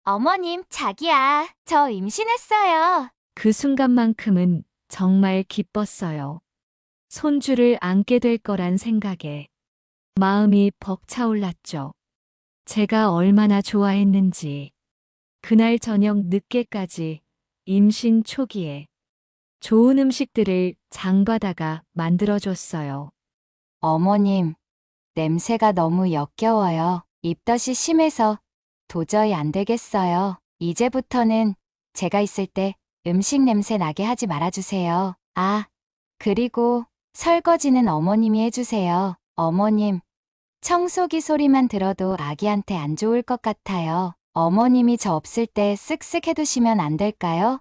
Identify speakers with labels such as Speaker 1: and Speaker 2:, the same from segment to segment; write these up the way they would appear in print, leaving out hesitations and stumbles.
Speaker 1: 어머님, 자기야, 저 임신했어요.
Speaker 2: 그 순간만큼은 정말 기뻤어요. 손주를 안게 될 거란 생각에 마음이 벅차올랐죠. 제가 얼마나 좋아했는지. 그날 저녁 늦게까지 임신 초기에 좋은 음식들을 장바다가 만들어줬어요.
Speaker 1: 어머님, 냄새가 너무 역겨워요. 입덧이 심해서 도저히 안 되겠어요. 이제부터는 제가 있을 때 음식 냄새 나게 하지 말아주세요. 아, 그리고 설거지는 어머님이 해주세요. 어머님, 청소기 소리만 들어도 아기한테 안 좋을 것 같아요. 어머님이 저 없을 때 쓱쓱 해두시면 안 될까요?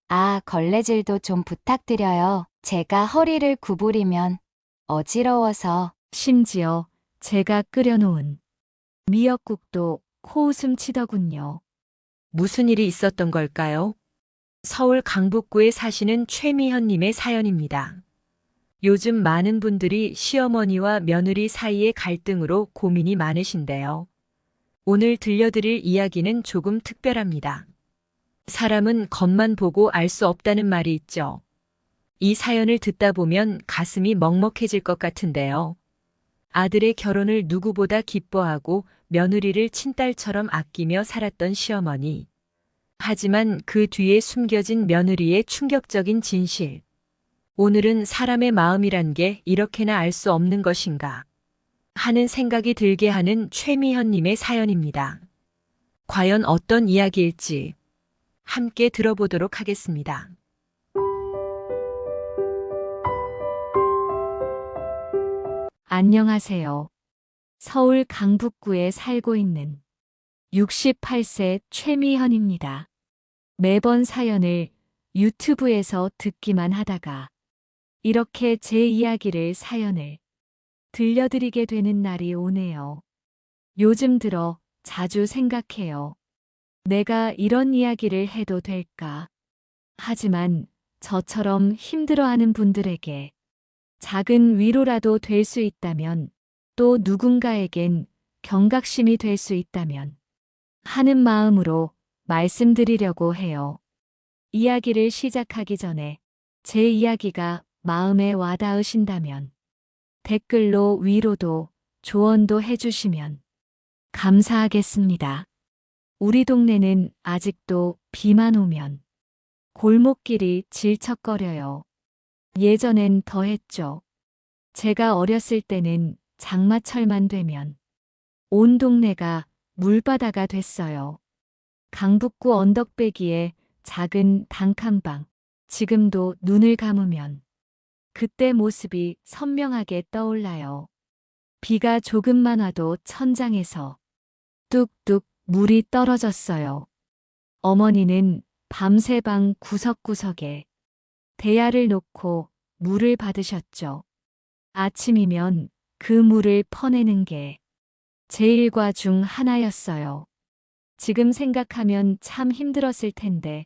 Speaker 1: 아, 걸레질도 좀 부탁드려요. 제가 허리를 구부리면 어지러워서.
Speaker 2: 심지어 제가 끓여놓은 미역국도 코웃음 치더군요.
Speaker 3: 무슨 일이 있었던 걸까요? 서울 강북구에 사시는 최미현님의 사연입니다. 요즘 많은 분들이 시어머니와 며느리 사이의 갈등으로 고민이 많으신데요. 오늘 들려드릴 이야기는 조금 특별합니다. 사람은 겉만 보고 알 수 없다는 말이 있죠. 이 사연을 듣다 보면 가슴이 먹먹해질 것 같은데요. 아들의 결혼을 누구보다 기뻐하고 며느리를 친딸처럼 아끼며 살았던 시어머니. 하지만 그 뒤에 숨겨진 며느리의 충격적인 진실. 오늘은 사람의 마음이란 게 이렇게나 알 수 없는 것인가 하는 생각이 들게 하는 최미현님의 사연입니다. 과연 어떤 이야기일지 함께 들어보도록 하겠습니다.
Speaker 2: 안녕하세요. 서울 강북구에 살고 있는 68세 최미현입니다. 매번 사연을 유튜브에서 듣기만 하다가 이렇게 제 이야기를 사연을 들려드리게 되는 날이 오네요. 요즘 들어 자주 생각해요. 내가 이런 이야기를 해도 될까? 하지만 저처럼 힘들어하는 분들에게 작은 위로라도 될 수 있다면, 또 누군가에겐 경각심이 될 수 있다면 하는 마음으로 말씀드리려고 해요. 이야기를 시작하기 전에 제 이야기가 마음에 와닿으신다면 댓글로 위로도 조언도 해주시면 감사하겠습니다. 우리 동네는 아직도 비만 오면 골목길이 질척거려요. 예전엔 더했죠. 제가 어렸을 때는 장마철만 되면 온 동네가 물바다가 됐어요. 강북구 언덕배기에 작은 단칸방. 지금도 눈을 감으면 그때 모습이 선명하게 떠올라요. 비가 조금만 와도 천장에서 뚝뚝 물이 떨어졌어요. 어머니는 밤새 방 구석구석에 대야를 놓고 물을 받으셨죠. 아침이면 그 물을 퍼내는 게 제 일과 중 하나였어요. 지금 생각하면 참 힘들었을 텐데,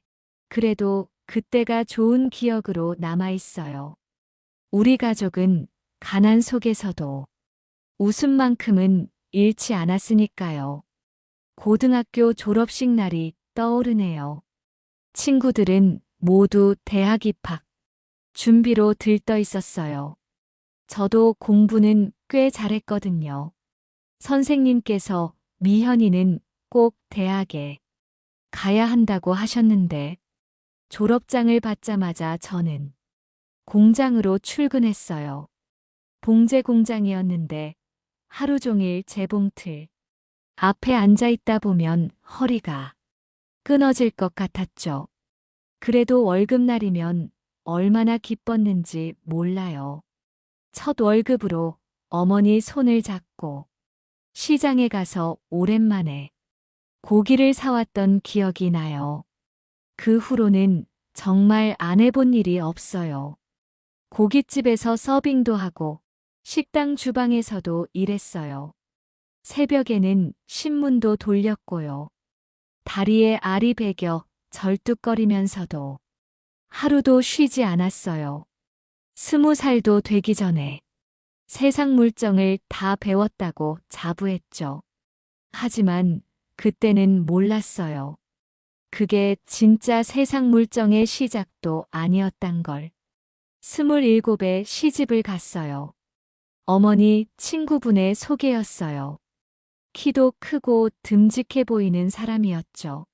Speaker 2: 그래도 그때가 좋은 기억으로 남아있어요. 우리 가족은 가난 속에서도 웃음만큼은 잃지 않았으니까요. 고등학교 졸업식 날이 떠오르네요. 친구들은 모두 대학 입학 준비로 들떠 있었어요. 저도 공부는 꽤 잘했거든요. 선생님께서 미현이는 꼭 대학에 가야 한다고 하셨는데, 졸업장을 받자마자 저는 공장으로 출근했어요. 봉제 공장이었는데 하루 종일 재봉틀 앞에 앉아 있다 보면 허리가 끊어질 것 같았죠. 그래도 월급날이면 얼마나 기뻤는지 몰라요. 첫 월급으로 어머니 손을 잡고 시장에 가서 오랜만에 고기를 사왔던 기억이 나요. 그 후로는 정말 안 해본 일이 없어요. 고깃집에서 서빙도 하고 식당 주방에서도 일했어요. 새벽에는 신문도 돌렸고요. 다리에 알이 배겨 절뚝거리면서도 하루도 쉬지 않았어요. 20살도 되기 전에 세상 물정을 다 배웠다고 자부했죠. 하지만 그때는 몰랐어요. 그게 진짜 세상 물정의 시작도 아니었단 걸. 27에 시집을 갔어요. 어머니 친구분의 소개였어요. 키도 크고 듬직해 보이는 사람이었죠.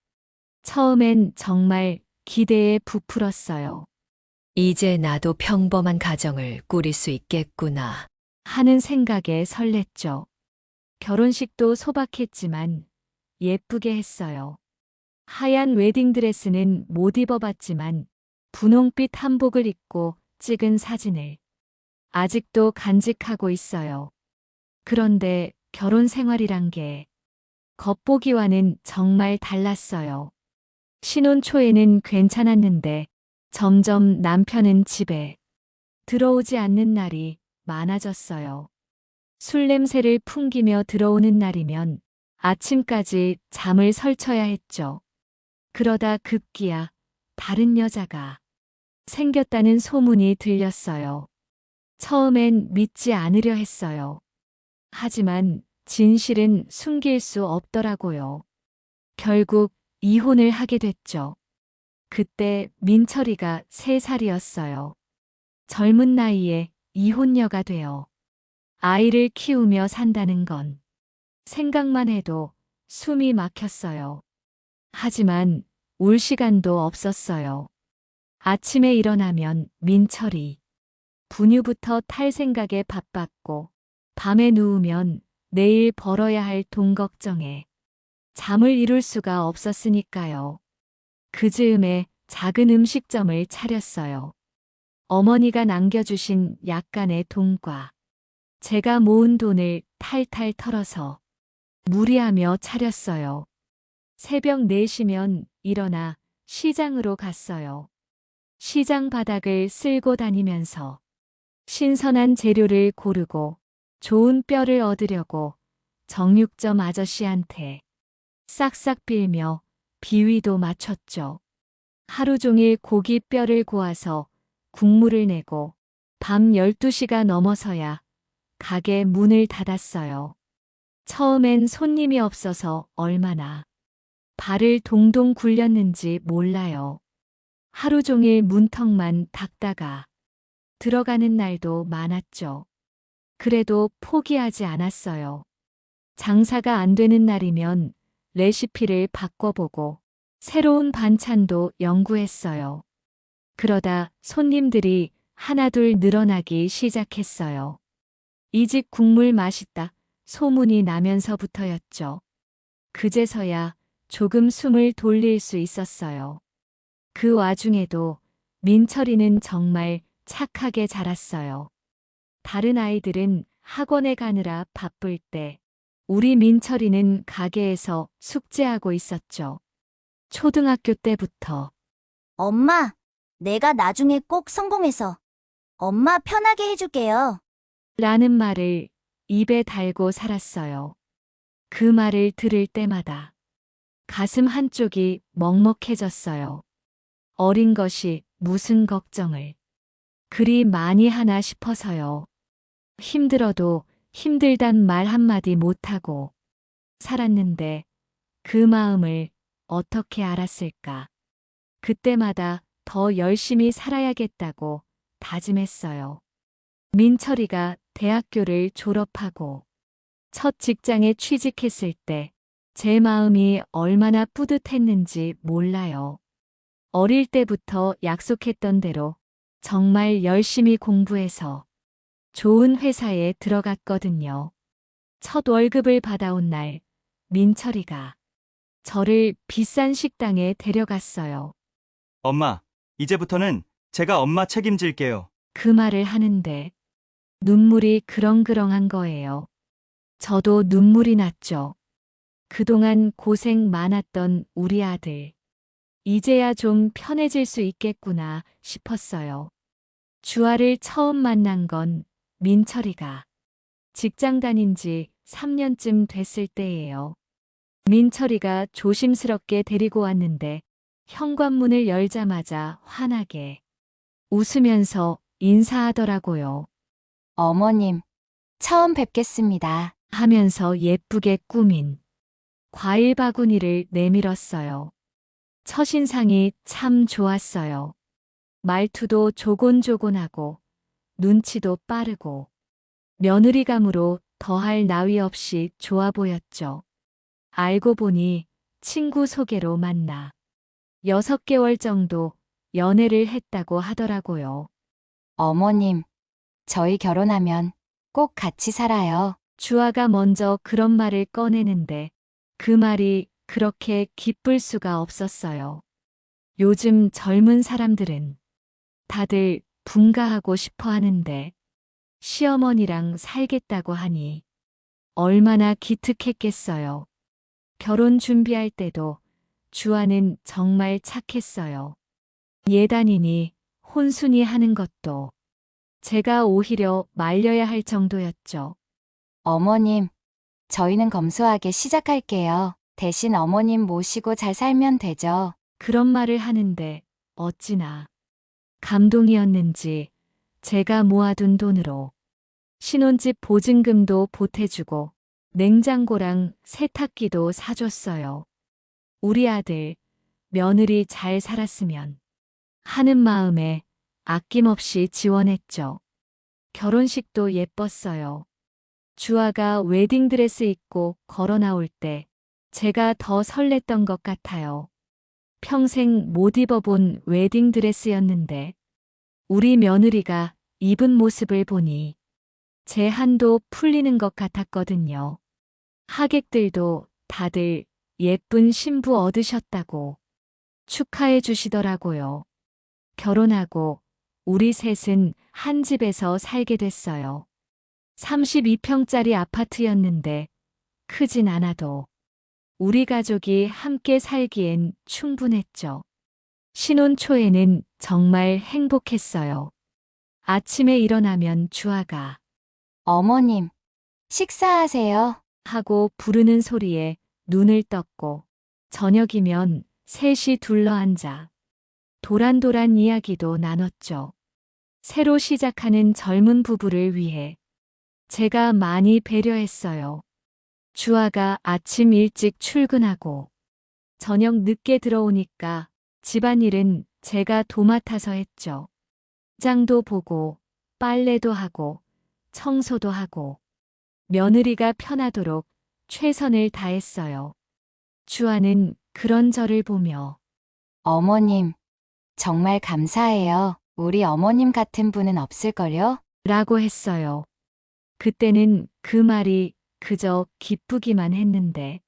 Speaker 2: 처음엔 정말 기대에 부풀었어요.
Speaker 4: 이제 나도 평범한 가정을 꾸릴 수 있겠구나.
Speaker 2: 하는 생각에 설렜죠. 결혼식도 소박했지만 예쁘게 했어요. 하얀 웨딩드레스는 못 입어봤지만 분홍빛 한복을 입고 찍은 사진을 아직도 간직하고 있어요. 그런데 결혼 생활이란 게 겉보기와는 정말 달랐어요. 신혼 초에는 괜찮았는데 점점 남편은 집에 들어오지 않는 날이 많아졌어요. 술 냄새를 풍기며 들어오는 날이면 아침까지 잠을 설쳐야 했죠. 그러다 급기야 다른 여자가 생겼다는 소문이 들렸어요. 처음엔 믿지 않으려 했어요. 하지만 진실은 숨길 수 없더라고요. 결국 이혼을 하게 됐죠. 그때 민철이가 3살이었어요. 젊은 나이에 이혼녀가 되어 아이를 키우며 산다는 건 생각만 해도 숨이 막혔어요. 하지만 울 시간도 없었어요. 아침에 일어나면 민철이 분유부터 탈 생각에 바빴고 밤에 누우면 내일 벌어야 할 돈 걱정에 잠을 이룰 수가 없었으니까요. 그 즈음에 작은 음식점을 차렸어요. 어머니가 남겨주신 약간의 돈과 제가 모은 돈을 탈탈 털어서 무리하며 차렸어요. 새벽 4시면 일어나 시장으로 갔어요. 시장 바닥을 쓸고 다니면서 신선한 재료를 고르고 좋은 뼈를 얻으려고 정육점 아저씨한테 싹싹 빌며 비위도 맞췄죠. 하루 종일 고기 뼈를 고아서 국물을 내고 밤 12시가 넘어서야 가게 문을 닫았어요. 처음엔 손님이 없어서 얼마나 발을 동동 굴렸는지 몰라요. 하루 종일 문턱만 닫다가 들어가는 날도 많았죠. 그래도 포기하지 않았어요. 장사가 안 되는 날이면 레시피를 바꿔보고 새로운 반찬도 연구했어요. 그러다 손님들이 하나둘 늘어나기 시작했어요. 이 집 국물 맛있다 소문이 나면서부터였죠. 그제서야 조금 숨을 돌릴 수 있었어요. 그 와중에도 민철이는 정말 착하게 자랐어요. 다른 아이들은 학원에 가느라 바쁠 때 우리 민철이는 가게에서 숙제하고 있었죠. 초등학교 때부터
Speaker 5: 엄마, 내가 나중에 꼭 성공해서 엄마 편하게 해줄게요.
Speaker 2: 라는 말을 입에 달고 살았어요. 그 말을 들을 때마다 가슴 한쪽이 먹먹해졌어요. 어린 것이 무슨 걱정을 그리 많이 하나 싶어서요. 힘들어도 힘들단 말 한마디 못하고 살았는데 그 마음을 어떻게 알았을까. 그때마다 더 열심히 살아야겠다고 다짐했어요. 민철이가 대학교를 졸업하고 첫 직장에 취직했을 때 제 마음이 얼마나 뿌듯했는지 몰라요. 어릴 때부터 약속했던 대로 정말 열심히 공부해서 좋은 회사에 들어갔거든요. 첫 월급을 받아온 날, 민철이가 저를 비싼 식당에 데려갔어요.
Speaker 6: 엄마, 이제부터는 제가 엄마 책임질게요.
Speaker 2: 그 말을 하는데 눈물이 그렁그렁한 거예요. 저도 눈물이 났죠. 그동안 고생 많았던 우리 아들. 이제야 좀 편해질 수 있겠구나 싶었어요. 주아를 처음 만난 건 민철이가 직장 다닌 지 3년쯤 됐을 때예요. 민철이가 조심스럽게 데리고 왔는데 현관문을 열자마자 환하게 웃으면서 인사하더라고요.
Speaker 1: 어머님, 처음 뵙겠습니다.
Speaker 2: 하면서 예쁘게 꾸민 과일 바구니를 내밀었어요. 첫인상이 참 좋았어요. 말투도 조곤조곤하고 눈치도 빠르고 며느리감으로 더할 나위 없이 좋아 보였죠. 알고 보니 친구 소개로 만나 6개월 정도 연애를 했다고 하더라고요.
Speaker 1: 어머님, 저희 결혼하면 꼭 같이 살아요.
Speaker 2: 주아가 먼저 그런 말을 꺼내는데 그 말이 그렇게 기쁠 수가 없었어요. 요즘 젊은 사람들은 다들 분가하고 싶어 하는데 시어머니랑 살겠다고 하니 얼마나 기특했겠어요. 결혼 준비할 때도 주아는 정말 착했어요. 예단이니 혼순이 하는 것도 제가 오히려 말려야 할 정도였죠.
Speaker 1: 어머님, 저희는 검소하게 시작할게요. 대신 어머님 모시고 잘 살면 되죠.
Speaker 2: 그런 말을 하는데 어찌나 감동이었는지 제가 모아둔 돈으로 신혼집 보증금도 보태주고 냉장고랑 세탁기도 사줬어요. 우리 아들, 며느리 잘 살았으면 하는 마음에 아낌없이 지원했죠. 결혼식도 예뻤어요. 주아가 웨딩드레스 입고 걸어 나올 때 제가 더 설렜던 것 같아요. 평생 못 입어본 웨딩드레스였는데 우리 며느리가 입은 모습을 보니 제 한도 풀리는 것 같았거든요. 하객들도 다들 예쁜 신부 얻으셨다고 축하해 주시더라고요. 결혼하고 우리 셋은 한 집에서 살게 됐어요. 32평짜리 아파트였는데 크진 않아도 우리 가족이 함께 살기엔 충분했죠. 신혼 초에는 정말 행복했어요. 아침에 일어나면 주아가
Speaker 1: 어머님, 식사하세요.
Speaker 2: 하고 부르는 소리에 눈을 떴고 저녁이면 셋이 둘러앉아 도란도란 이야기도 나눴죠. 새로 시작하는 젊은 부부를 위해 제가 많이 배려했어요. 주아가 아침 일찍 출근하고 저녁 늦게 들어오니까 집안일은 제가 도맡아서 했죠. 장도 보고 빨래도 하고 청소도 하고 며느리가 편하도록 최선을 다했어요. 주아는 그런 저를 보며
Speaker 1: 어머님, 정말 감사해요. 우리 어머님 같은 분은 없을걸요?
Speaker 2: 라고 했어요. 그때는 그 말이 그저 기쁘기만 했는데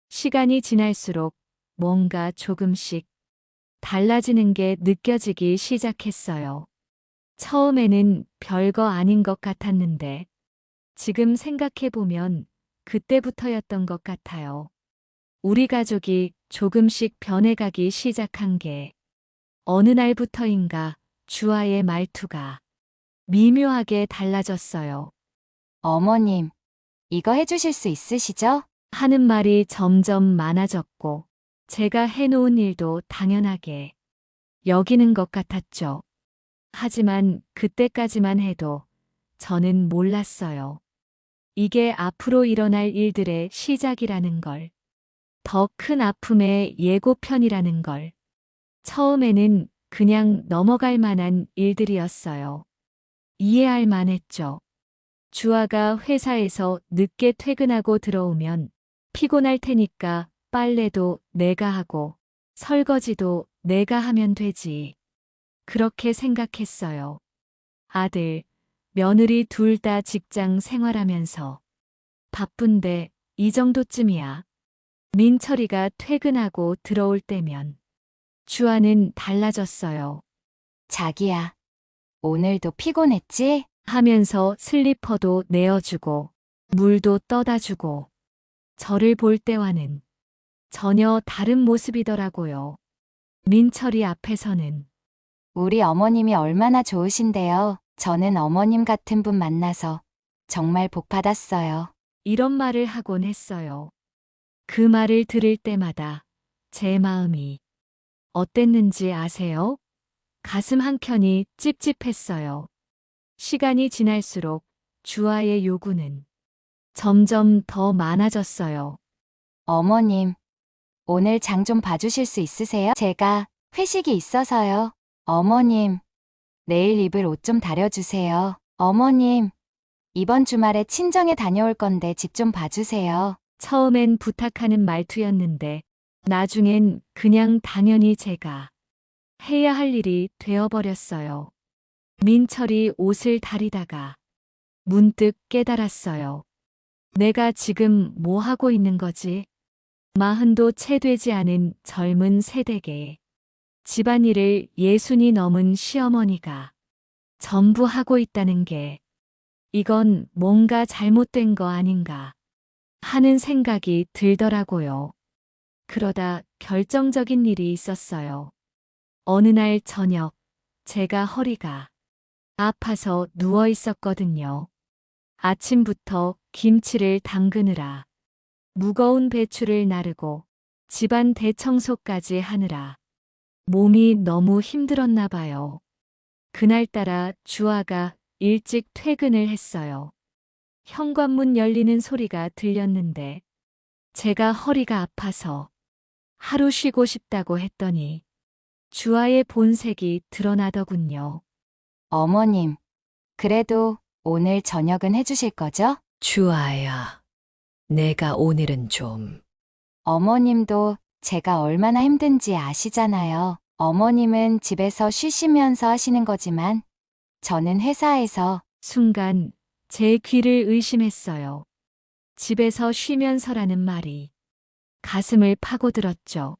Speaker 2: 시간이 지날수록 뭔가 조금씩 달라지는 게 느껴지기 시작했어요. 처음에는 별거 아닌 것 같았는데 지금 생각해보면 그때부터였던 것 같아요. 우리 가족이 조금씩 변해가기 시작한 게 어느 날부터인가 주아의 말투가 미묘하게 달라졌어요.
Speaker 1: 어머님, 이거 해주실 수 있으시죠?
Speaker 2: 하는 말이 점점 많아졌고 제가 해놓은 일도 당연하게 여기는 것 같았죠. 하지만 그때까지만 해도 저는 몰랐어요. 이게 앞으로 일어날 일들의 시작이라는 걸, 더 큰 아픔의 예고편이라는 걸. 처음에는 그냥 넘어갈 만한 일들이었어요. 이해할 만했죠. 주아가 회사에서 늦게 퇴근하고 들어오면 피곤할 테니까 빨래도 내가 하고 설거지도 내가 하면 되지. 그렇게 생각했어요. 아들, 며느리 둘 다 직장 생활하면서 바쁜데 이 정도쯤이야. 민철이가 퇴근하고 들어올 때면 주아는 달라졌어요.
Speaker 1: 자기야, 오늘도 피곤했지?
Speaker 2: 하면서 슬리퍼도 내어주고 물도 떠다 주고 저를 볼 때와는 전혀 다른 모습이더라고요. 민철이 앞에서는
Speaker 1: 우리 어머님이 얼마나 좋으신데요. 저는 어머님 같은 분 만나서 정말 복 받았어요.
Speaker 2: 이런 말을 하곤 했어요. 그 말을 들을 때마다 제 마음이 어땠는지 아세요? 가슴 한켠이 찝찝했어요. 시간이 지날수록 주아의 요구는 점점 더 많아졌어요.
Speaker 1: 어머님, 오늘 장 좀 봐주실 수 있으세요? 제가 회식이 있어서요. 어머님, 내일 입을 옷 좀 다려주세요. 어머님, 이번 주말에 친정에 다녀올 건데 집 좀 봐주세요.
Speaker 2: 처음엔 부탁하는 말투였는데 나중엔 그냥 당연히 제가 해야 할 일이 되어버렸어요. 민철이 옷을 다리다가 문득 깨달았어요. 내가 지금 뭐 하고 있는 거지? 40도 채 되지 않은 젊은 세대계 집안일을 60이 넘은 시어머니가 전부 하고 있다는 게 이건 뭔가 잘못된 거 아닌가 하는 생각이 들더라고요. 그러다 결정적인 일이 있었어요. 어느 날 저녁 제가 허리가 아파서 누워 있었거든요. 아침부터 김치를 담그느라 무거운 배추를 나르고 집안 대청소까지 하느라 몸이 너무 힘들었나 봐요. 그날따라 주아가 일찍 퇴근을 했어요. 현관문 열리는 소리가 들렸는데 제가 허리가 아파서 하루 쉬고 싶다고 했더니 주아의 본색이 드러나더군요.
Speaker 1: 어머님, 그래도 오늘 저녁은 해주실 거죠?
Speaker 4: 주아야, 내가 오늘은 좀
Speaker 1: 어머님도 제가 얼마나 힘든지 아시잖아요. 어머님은 집에서 쉬시면서 하시는 거지만 저는 회사에서
Speaker 2: 순간 제 귀를 의심했어요. 집에서 쉬면서라는 말이 가슴을 파고들었죠.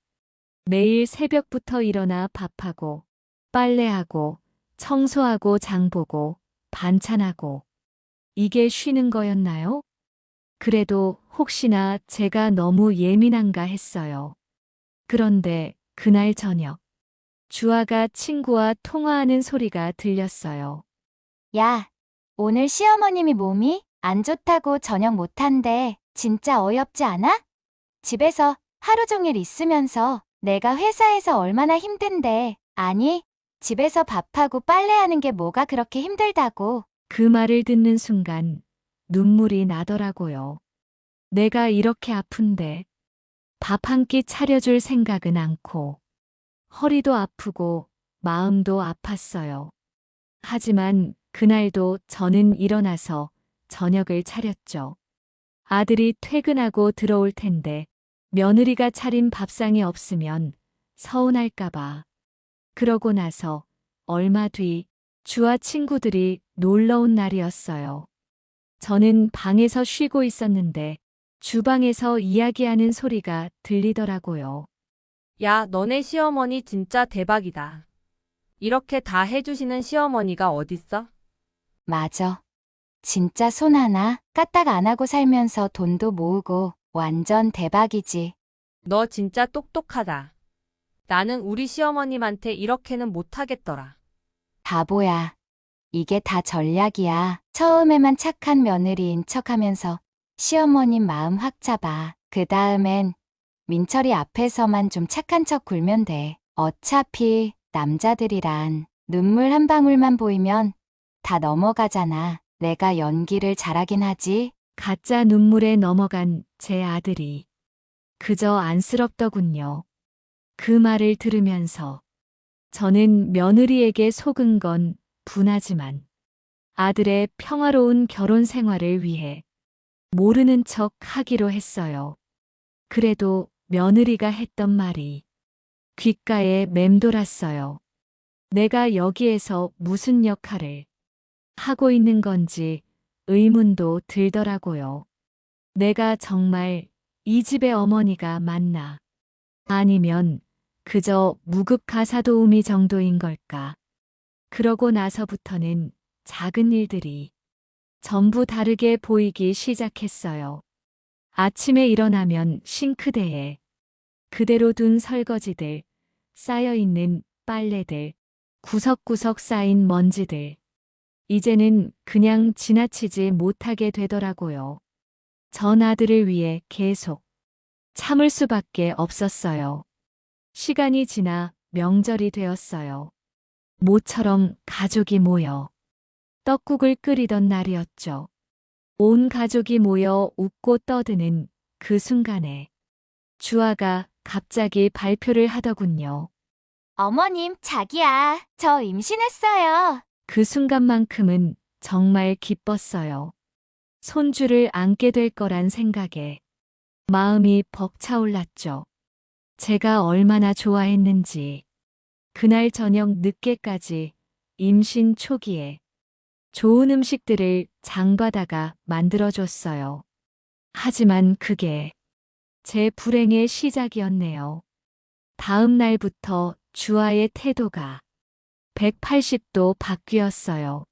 Speaker 2: 매일 새벽부터 일어나 밥하고 빨래하고 청소하고 장보고 반찬하고 이게 쉬는 거였나요? 그래도 혹시나 제가 너무 예민한가 했어요. 그런데 그날 저녁 주아가 친구와 통화하는 소리가 들렸어요.
Speaker 1: 야, 오늘 시어머님이 몸이 안 좋다고 저녁 못한대. 진짜 어이없지 않아? 집에서 하루 종일 있으면서 내가 회사에서 얼마나 힘든데. 아니, 집에서 밥하고 빨래하는 게 뭐가 그렇게 힘들다고.
Speaker 2: 그 말을 듣는 순간 눈물이 나더라고요. 내가 이렇게 아픈데 밥 한 끼 차려줄 생각은 않고 허리도 아프고 마음도 아팠어요. 하지만 그날도 저는 일어나서 저녁을 차렸죠. 아들이 퇴근하고 들어올 텐데 며느리가 차린 밥상이 없으면 서운할까봐. 그러고 나서 얼마 뒤 주아 친구들이 놀러 온 날이었어요. 저는 방에서 쉬고 있었는데 주방에서 이야기하는 소리가 들리더라고요.
Speaker 7: 야, 너네 시어머니 진짜 대박이다. 이렇게 다 해주시는 시어머니가 어딨어?
Speaker 1: 맞아. 진짜 손 하나 까딱 안 하고 살면서 돈도 모으고 완전 대박이지.
Speaker 7: 너 진짜 똑똑하다. 나는 우리 시어머님한테 이렇게는 못하겠더라.
Speaker 1: 바보야. 이게 다 전략이야. 처음에만 착한 며느리인 척하면서 시어머님 마음 확 잡아. 그 다음엔 민철이 앞에서만 좀 착한 척 굴면 돼. 어차피 남자들이란 눈물 한 방울만 보이면 다 넘어가잖아. 내가 연기를 잘하긴 하지.
Speaker 2: 가짜 눈물에 넘어간 제 아들이 그저 안쓰럽더군요. 그 말을 들으면서 저는 며느리에게 속은 건 분하지만 아들의 평화로운 결혼 생활을 위해 모르는 척 하기로 했어요. 그래도 며느리가 했던 말이 귓가에 맴돌았어요. 내가 여기에서 무슨 역할을 하고 있는 건지 의문도 들더라고요. 내가 정말 이 집의 어머니가 맞나? 아니면 그저 무급 가사도우미 정도인 걸까? 그러고 나서부터는 작은 일들이 전부 다르게 보이기 시작했어요. 아침에 일어나면 싱크대에 그대로 둔 설거지들, 쌓여있는 빨래들, 구석구석 쌓인 먼지들. 이제는 그냥 지나치지 못하게 되더라고요. 전 아들을 위해 계속 참을 수밖에 없었어요. 시간이 지나 명절이 되었어요. 모처럼 가족이 모여 떡국을 끓이던 날이었죠. 온 가족이 모여 웃고 떠드는 그 순간에 주아가 갑자기 발표를 하더군요.
Speaker 1: 어머님, 자기야. 저 임신했어요.
Speaker 2: 그 순간만큼은 정말 기뻤어요. 손주를 안게 될 거란 생각에 마음이 벅차올랐죠. 제가 얼마나 좋아했는지. 그날 저녁 늦게까지 임신 초기에 좋은 음식들을 장바다가 만들어줬어요. 하지만 그게 제 불행의 시작이었네요. 다음 날부터 주아의 태도가 180도 바뀌었어요.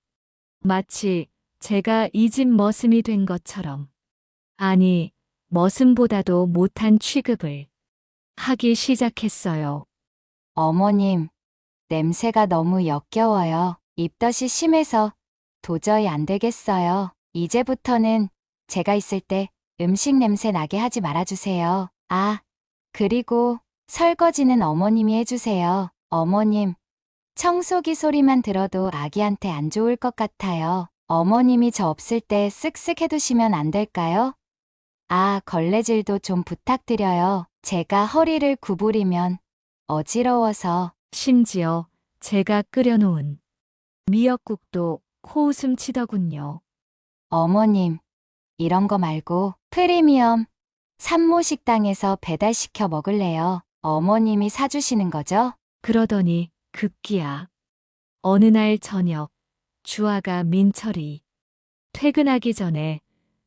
Speaker 2: 마치 제가 이 집 머슴이 된 것처럼. 아니, 머슴보다도 못한 취급을 하기 시작했어요.
Speaker 1: 어머님, 냄새가 너무 역겨워요. 입덧이 심해서 도저히 안 되겠어요. 이제부터는 제가 있을 때 음식 냄새 나게 하지 말아주세요. 아, 그리고 설거지는 어머님이 해주세요. 어머님, 청소기 소리만 들어도 아기한테 안 좋을 것 같아요. 어머님이 저 없을 때 쓱쓱 해두시면 안 될까요? 아, 걸레질도 좀 부탁드려요. 제가 허리를 구부리면 어지러워서.
Speaker 2: 심지어 제가 끓여놓은 미역국도 코웃음 치더군요.
Speaker 1: 어머님, 이런 거 말고 프리미엄 산모식당에서 배달시켜 먹을래요. 어머님이 사주시는 거죠?
Speaker 2: 그러더니 급기야. 어느 날 저녁 주아가 민철이 퇴근하기 전에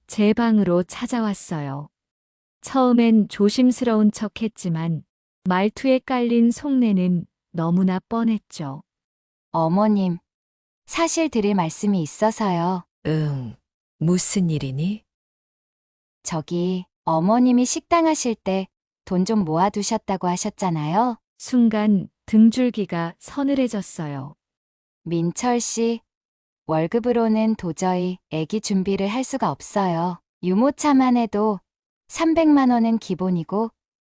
Speaker 2: 제 방으로 찾아왔어요. 처음엔 조심스러운 척 했지만 말투에 깔린 속내는 너무나 뻔했죠.
Speaker 1: 어머님, 사실 드릴 말씀이 있어서요.
Speaker 4: 응, 무슨 일이니?
Speaker 1: 저기, 어머님이 식당 하실 때 돈 좀 모아두셨다고 하셨잖아요.
Speaker 2: 순간 등줄기가 서늘해졌어요.
Speaker 1: 민철 씨, 월급으로는 도저히 아기 준비를 할 수가 없어요. 유모차만 해도 300만 원은 기본이고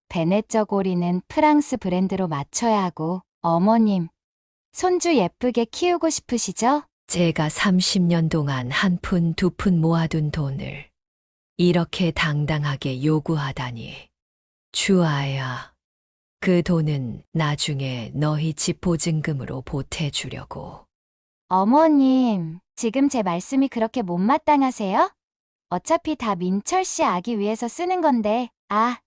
Speaker 1: 베네쩌 고리는 프랑스 브랜드로 맞춰야 하고. 어머님, 손주 예쁘게 키우고 싶으시죠?
Speaker 4: 제가 30년 동안 한 푼 두 푼 모아둔 돈을 이렇게 당당하게 요구하다니. 주아야, 그 돈은 나중에 너희 집 보증금으로 보태주려고.
Speaker 1: 어머님, 지금 제 말씀이 그렇게 못마땅하세요? 어차피 다 민철 씨 아기 위해서 쓰는 건데. 아,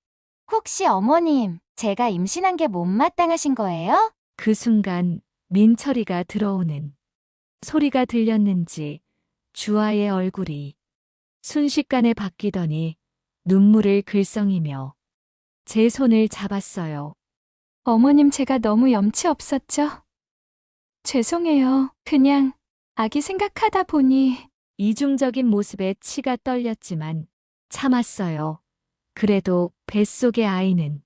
Speaker 1: 혹시 어머님, 제가 임신한 게 못마땅하신 거예요?
Speaker 2: 그 순간 민철이가 들어오는 소리가 들렸는지 주아의 얼굴이 순식간에 바뀌더니 눈물을 글썽이며 제 손을 잡았어요.
Speaker 1: 어머님, 제가 너무 염치 없었죠? 죄송해요. 그냥 아기 생각하다 보니.
Speaker 2: 이중적인 모습에 치가 떨렸지만 참았어요. 그래도 뱃속의 아이는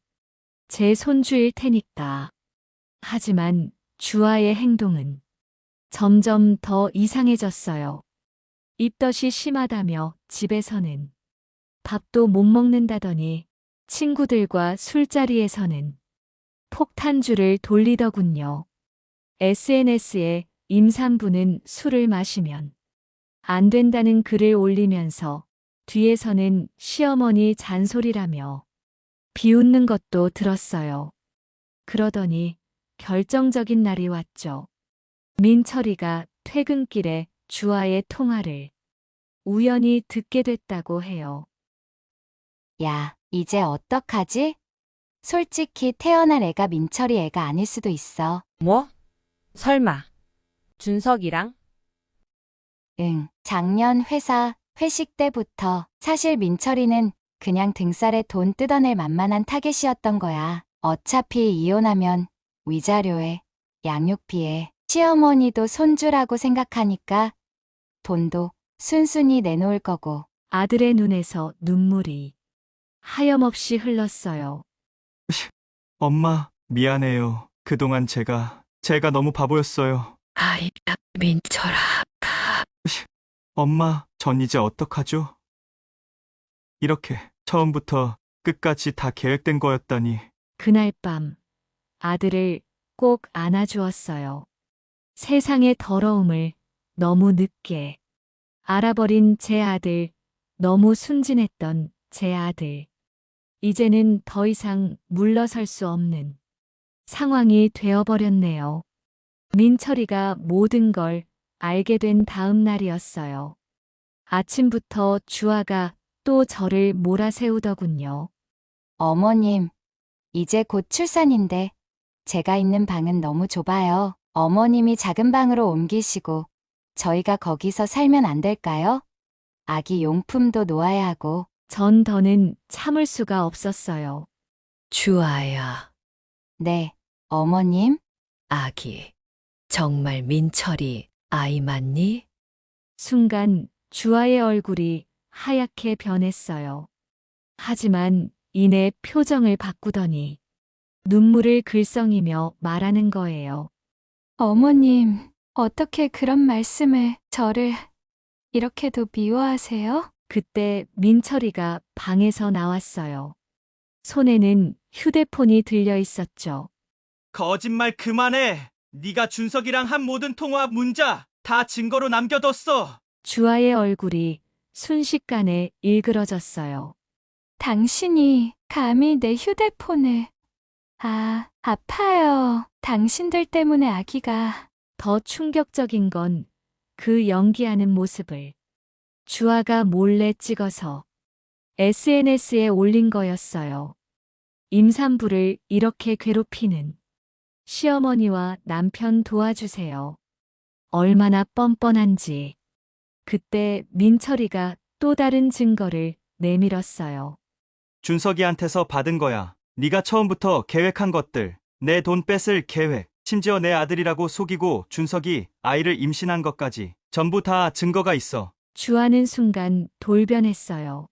Speaker 2: 제 손주일 테니까. 하지만 주아의 행동은 점점 더 이상해졌어요. 입덧이 심하다며 집에서는 밥도 못 먹는다더니 친구들과 술자리에서는 폭탄주를 돌리더군요. SNS에 임산부는 술을 마시면 안 된다는 글을 올리면서 뒤에서는 시어머니 잔소리라며 비웃는 것도 들었어요. 그러더니 결정적인 날이 왔죠. 민철이가 퇴근길에 주아의 통화를 우연히 듣게 됐다고 해요.
Speaker 1: 야, 이제 어떡하지? 솔직히 태어날 애가 민철이 애가 아닐 수도 있어.
Speaker 7: 뭐? 설마. 준석이랑?
Speaker 1: 응, 작년 회사 회식 때부터 사실 민철이는 그냥 등살에 돈 뜯어낼 만만한 타겟이었던 거야. 어차피 이혼하면 위자료에 양육비에 시어머니도 손주라고 생각하니까 돈도 순순히 내놓을 거고.
Speaker 2: 아들의 눈에서 눈물이 하염없이 흘렀어요.
Speaker 6: 엄마, 미안해요. 그동안 제가 너무 바보였어요.
Speaker 4: 아이, 민철아.
Speaker 6: 엄마, 전 이제 어떡하죠? 이렇게 처음부터 끝까지 다 계획된 거였다니.
Speaker 2: 그날 밤 아들을 꼭 안아주었어요. 세상의 더러움을 너무 늦게 알아버린 제 아들, 너무 순진했던 제 아들. 이제는 더 이상 물러설 수 없는 상황이 되어버렸네요. 민철이가 모든 걸 알게 된 다음 날이었어요. 아침부터 주아가 또 저를 몰아세우더군요.
Speaker 1: 어머님, 이제 곧 출산인데 제가 있는 방은 너무 좁아요. 어머님이 작은 방으로 옮기시고 저희가 거기서 살면 안 될까요? 아기 용품도 놓아야 하고.
Speaker 2: 전 더는 참을 수가 없었어요.
Speaker 4: 주아야,
Speaker 1: 네, 어머님.
Speaker 4: 아기. 정말 민철이 아이 맞니?
Speaker 2: 순간 주아의 얼굴이 하얗게 변했어요. 하지만 이내 표정을 바꾸더니 눈물을 글썽이며 말하는 거예요.
Speaker 1: 어머님, 어떻게 그런 말씀을 저를 이렇게도 미워하세요?
Speaker 2: 그때 민철이가 방에서 나왔어요. 손에는 휴대폰이 들려 있었죠.
Speaker 6: 거짓말 그만해. 네가 준석이랑 한 모든 통화 문자 다 증거로 남겨뒀어.
Speaker 2: 주아의 얼굴이 순식간에 일그러졌어요.
Speaker 1: 당신이 감히 내 휴대폰을. 아파요. 당신들 때문에 아기가.
Speaker 2: 더 충격적인 건 그 연기하는 모습을 주아가 몰래 찍어서 SNS에 올린 거였어요. 임산부를 이렇게 괴롭히는 시어머니와 남편 도와주세요. 얼마나 뻔뻔한지. 그때 민철이가 또 다른 증거를 내밀었어요.
Speaker 6: 준석이한테서 받은 거야. 네가 처음부터 계획한 것들. 내 돈 뺏을 계획. 심지어 내 아들이라고 속이고 준석이 아이를 임신한 것까지. 전부 다 증거가 있어.
Speaker 2: 주아는 순간 돌변했어요.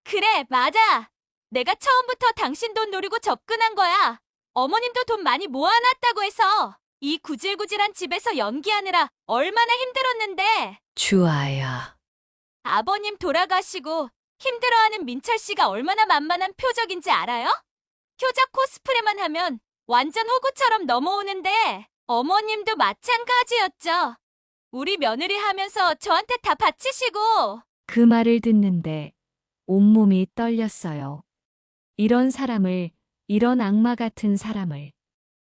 Speaker 5: 그래, 맞아. 내가 처음부터 당신 돈 노리고 접근한 거야. 어머님도 돈 많이 모아놨다고 해서 이 구질구질한 집에서 연기하느라 얼마나 힘들었는데.
Speaker 4: 주아야,
Speaker 5: 아버님 돌아가시고 힘들어하는 민철 씨가 얼마나 만만한 표적인지 알아요? 효자 코스프레만 하면 완전 호구처럼 넘어오는데 어머님도 마찬가지였죠. 우리 며느리 하면서 저한테 다 바치시고.
Speaker 2: 그 말을 듣는데 온몸이 떨렸어요. 이런 사람을, 이런 악마 같은 사람을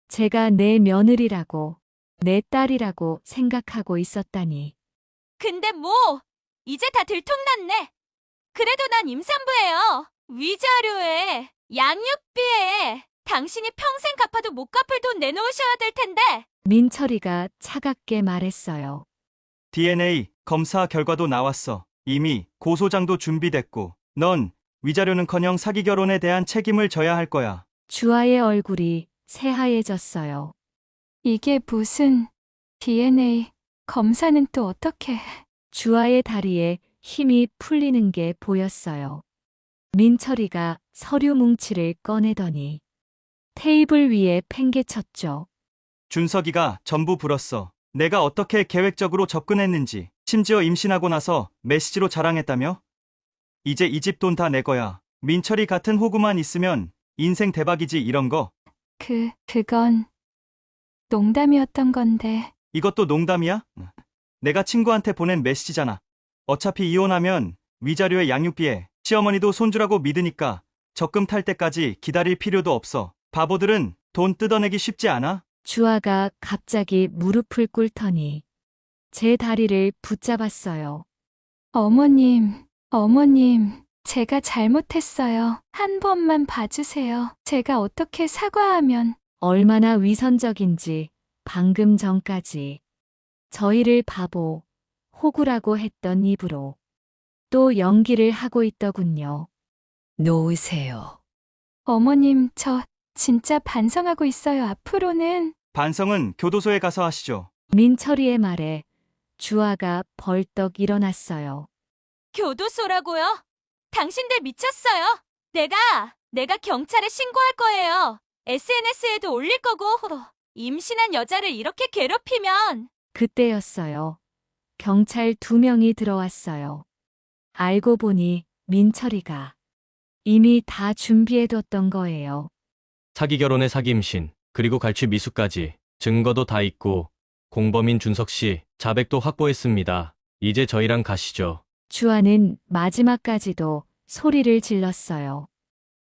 Speaker 2: 제가 내 며느리라고, 내 딸이라고 생각하고 있었다니.
Speaker 5: 근데 뭐 이제 다 들통났네. 그래도 난 임산부예요. 위자료에 양육비에 당신이 평생 갚아도 못 갚을 돈 내놓으셔야 될 텐데.
Speaker 2: 민철이가 차갑게 말했어요.
Speaker 6: DNA 검사 결과도 나왔어. 이미 고소장도 준비됐고. 넌 위자료는커녕 사기 결혼에 대한 책임을 져야 할 거야.
Speaker 2: 주아의 얼굴이 새하얘졌어요.
Speaker 1: 이게 무슨 DNA 검사는 또 어떻게.
Speaker 2: 주아의 다리에 힘이 풀리는 게 보였어요. 민철이가 서류 뭉치를 꺼내더니 테이블 위에 팽개쳤죠.
Speaker 6: 준석이가 전부 불었어. 내가 어떻게 계획적으로 접근했는지. 심지어 임신하고 나서 메시지로 자랑했다며? 이제 이 집 돈 다 내 거야. 민철이 같은 호구만 있으면 인생 대박이지 이런 거.
Speaker 1: 그건 농담이었던 건데.
Speaker 6: 이것도 농담이야? 내가 친구한테 보낸 메시지잖아. 어차피 이혼하면 위자료에 양육비에 시어머니도 손주라고 믿으니까 적금 탈 때까지 기다릴 필요도 없어. 바보들은 돈 뜯어내기 쉽지 않아?
Speaker 2: 주아가 갑자기 무릎을 꿇더니 제 다리를 붙잡았어요.
Speaker 1: 어머님, 제가 잘못했어요. 한 번만 봐주세요. 제가 어떻게 사과하면.
Speaker 2: 얼마나 위선적인지 방금 전까지 저희를 바보, 호구라고 했던 입으로 또 연기를 하고 있더군요.
Speaker 4: 놓으세요.
Speaker 1: 어머님, 저 진짜 반성하고 있어요. 앞으로는.
Speaker 6: 반성은 교도소에 가서 하시죠.
Speaker 2: 민철이의 말에 주아가 벌떡 일어났어요.
Speaker 5: 교도소라고요? 당신들 미쳤어요. 내가 경찰에 신고할 거예요. SNS에도 올릴 거고. 임신한 여자를 이렇게 괴롭히면.
Speaker 2: 그때였어요. 경찰 2명이 들어왔어요. 알고 보니 민철이가 이미 다 준비해뒀던 거예요.
Speaker 8: 사기 결혼에 사기 임신, 그리고 갈취 미수까지 증거도 다 있고 공범인 준석 씨 자백도 확보했습니다. 이제 저희랑 가시죠.
Speaker 2: 주아는 마지막까지도 소리를 질렀어요.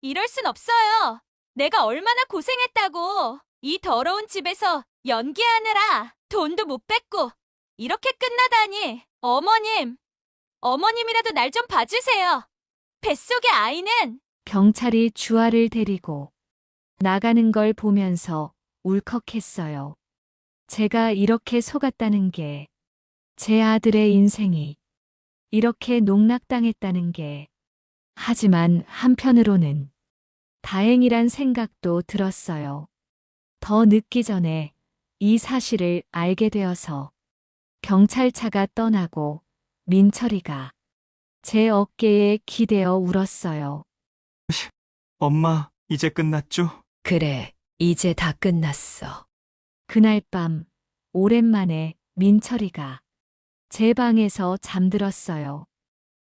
Speaker 5: 이럴 순 없어요. 내가 얼마나 고생했다고. 이 더러운 집에서 연기하느라 돈도 못 뺐고 이렇게 끝나다니. 어머님이라도 날 좀 봐주세요. 뱃속의 아이는
Speaker 2: 경찰이 주아를 데리고 나가는 걸 보면서 울컥했어요. 제가 이렇게 속았다는 게, 제 아들의 인생이 이렇게 농락당했다는 게, 하지만 한편으로는 다행이란 생각도 들었어요. 더 늦기 전에 이 사실을 알게 되어서 경찰차가 떠나고 민철이가 제 어깨에 기대어 울었어요.
Speaker 6: 엄마, 이제 끝났죠?
Speaker 4: 그래, 이제 다 끝났어.
Speaker 2: 그날 밤 오랜만에 민철이가 제 방에서 잠들었어요.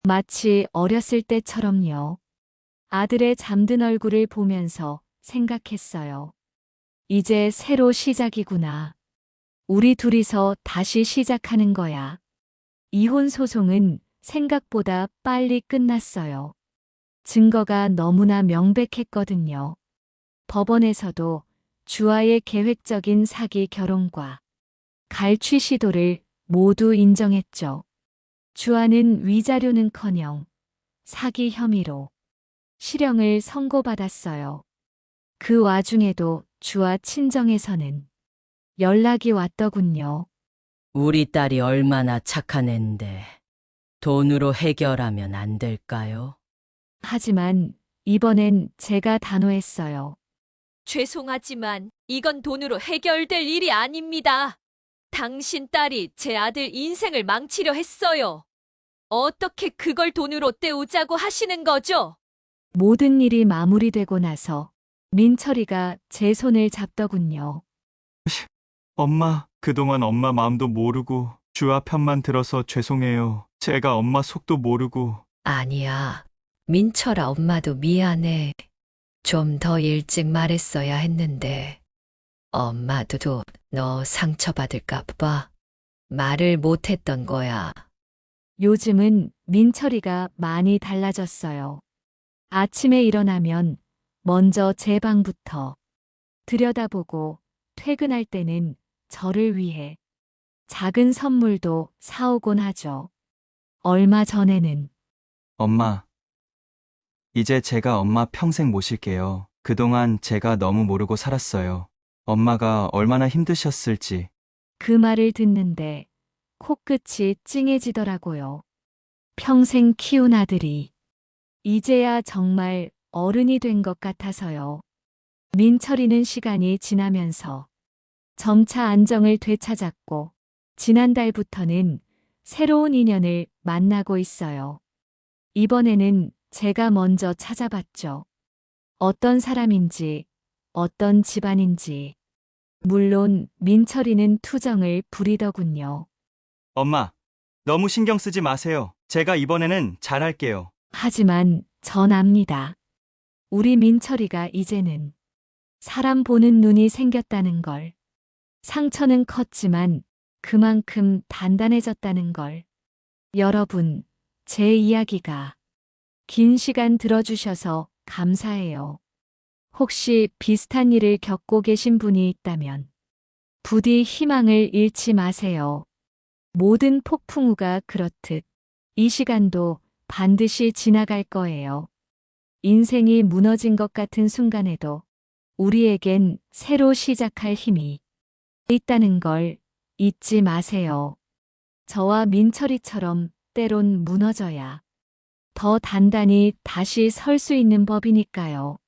Speaker 2: 마치 어렸을 때처럼요. 아들의 잠든 얼굴을 보면서 생각했어요. 이제 새로 시작이구나. 우리 둘이서 다시 시작하는 거야. 이혼 소송은 생각보다 빨리 끝났어요. 증거가 너무나 명백했거든요. 법원에서도 주아의 계획적인 사기 결혼과 갈취 시도를 모두 인정했죠. 주아는 위자료는커녕 사기 혐의로 실형을 선고받았어요. 그 와중에도 주아 친정에서는 연락이 왔더군요.
Speaker 9: 우리 딸이 얼마나 착한 앤데 돈으로 해결하면 안 될까요?
Speaker 2: 하지만 이번엔 제가 단호했어요.
Speaker 5: 죄송하지만 이건 돈으로 해결될 일이 아닙니다. 당신 딸이 제 아들 인생을 망치려 했어요. 어떻게 그걸 돈으로 때우자고 하시는 거죠?
Speaker 2: 모든 일이 마무리되고 나서 민철이가 제 손을 잡더군요.
Speaker 6: 엄마, 그동안 엄마 마음도 모르고 주아 편만 들어서 죄송해요. 제가 엄마 속도 모르고.
Speaker 4: 아니야. 민철아, 엄마도 미안해. 좀 더 일찍 말했어야 했는데. 엄마도 너 상처받을까 봐 말을 못했던 거야.
Speaker 2: 요즘은 민철이가 많이 달라졌어요. 아침에 일어나면 먼저 제 방부터 들여다보고 퇴근할 때는 저를 위해 작은 선물도 사오곤 하죠. 얼마 전에는
Speaker 6: 엄마, 이제 제가 엄마 평생 모실게요. 그동안 제가 너무 모르고 살았어요. 엄마가 얼마나 힘드셨을지.
Speaker 2: 그 말을 듣는데 코끝이 찡해지더라고요. 평생 키운 아들이 이제야 정말 어른이 된 것 같아서요. 민철이는 시간이 지나면서 점차 안정을 되찾았고 지난달부터는 새로운 인연을 만나고 있어요. 이번에는 제가 먼저 찾아봤죠. 어떤 사람인지, 어떤 집안인지. 물론 민철이는 투정을 부리더군요.
Speaker 6: 엄마, 너무 신경 쓰지 마세요. 제가 이번에는 잘할게요.
Speaker 2: 하지만 전 압니다. 우리 민철이가 이제는 사람 보는 눈이 생겼다는 걸. 상처는 컸지만 그만큼 단단해졌다는 걸. 여러분, 제 이야기가 긴 시간 들어주셔서 감사해요. 혹시 비슷한 일을 겪고 계신 분이 있다면 부디 희망을 잃지 마세요. 모든 폭풍우가 그렇듯 이 시간도 반드시 지나갈 거예요. 인생이 무너진 것 같은 순간에도 우리에겐 새로 시작할 힘이 있다는 걸 잊지 마세요. 저와 민철이처럼 때론 무너져야 더 단단히 다시 설 수 있는 법이니까요.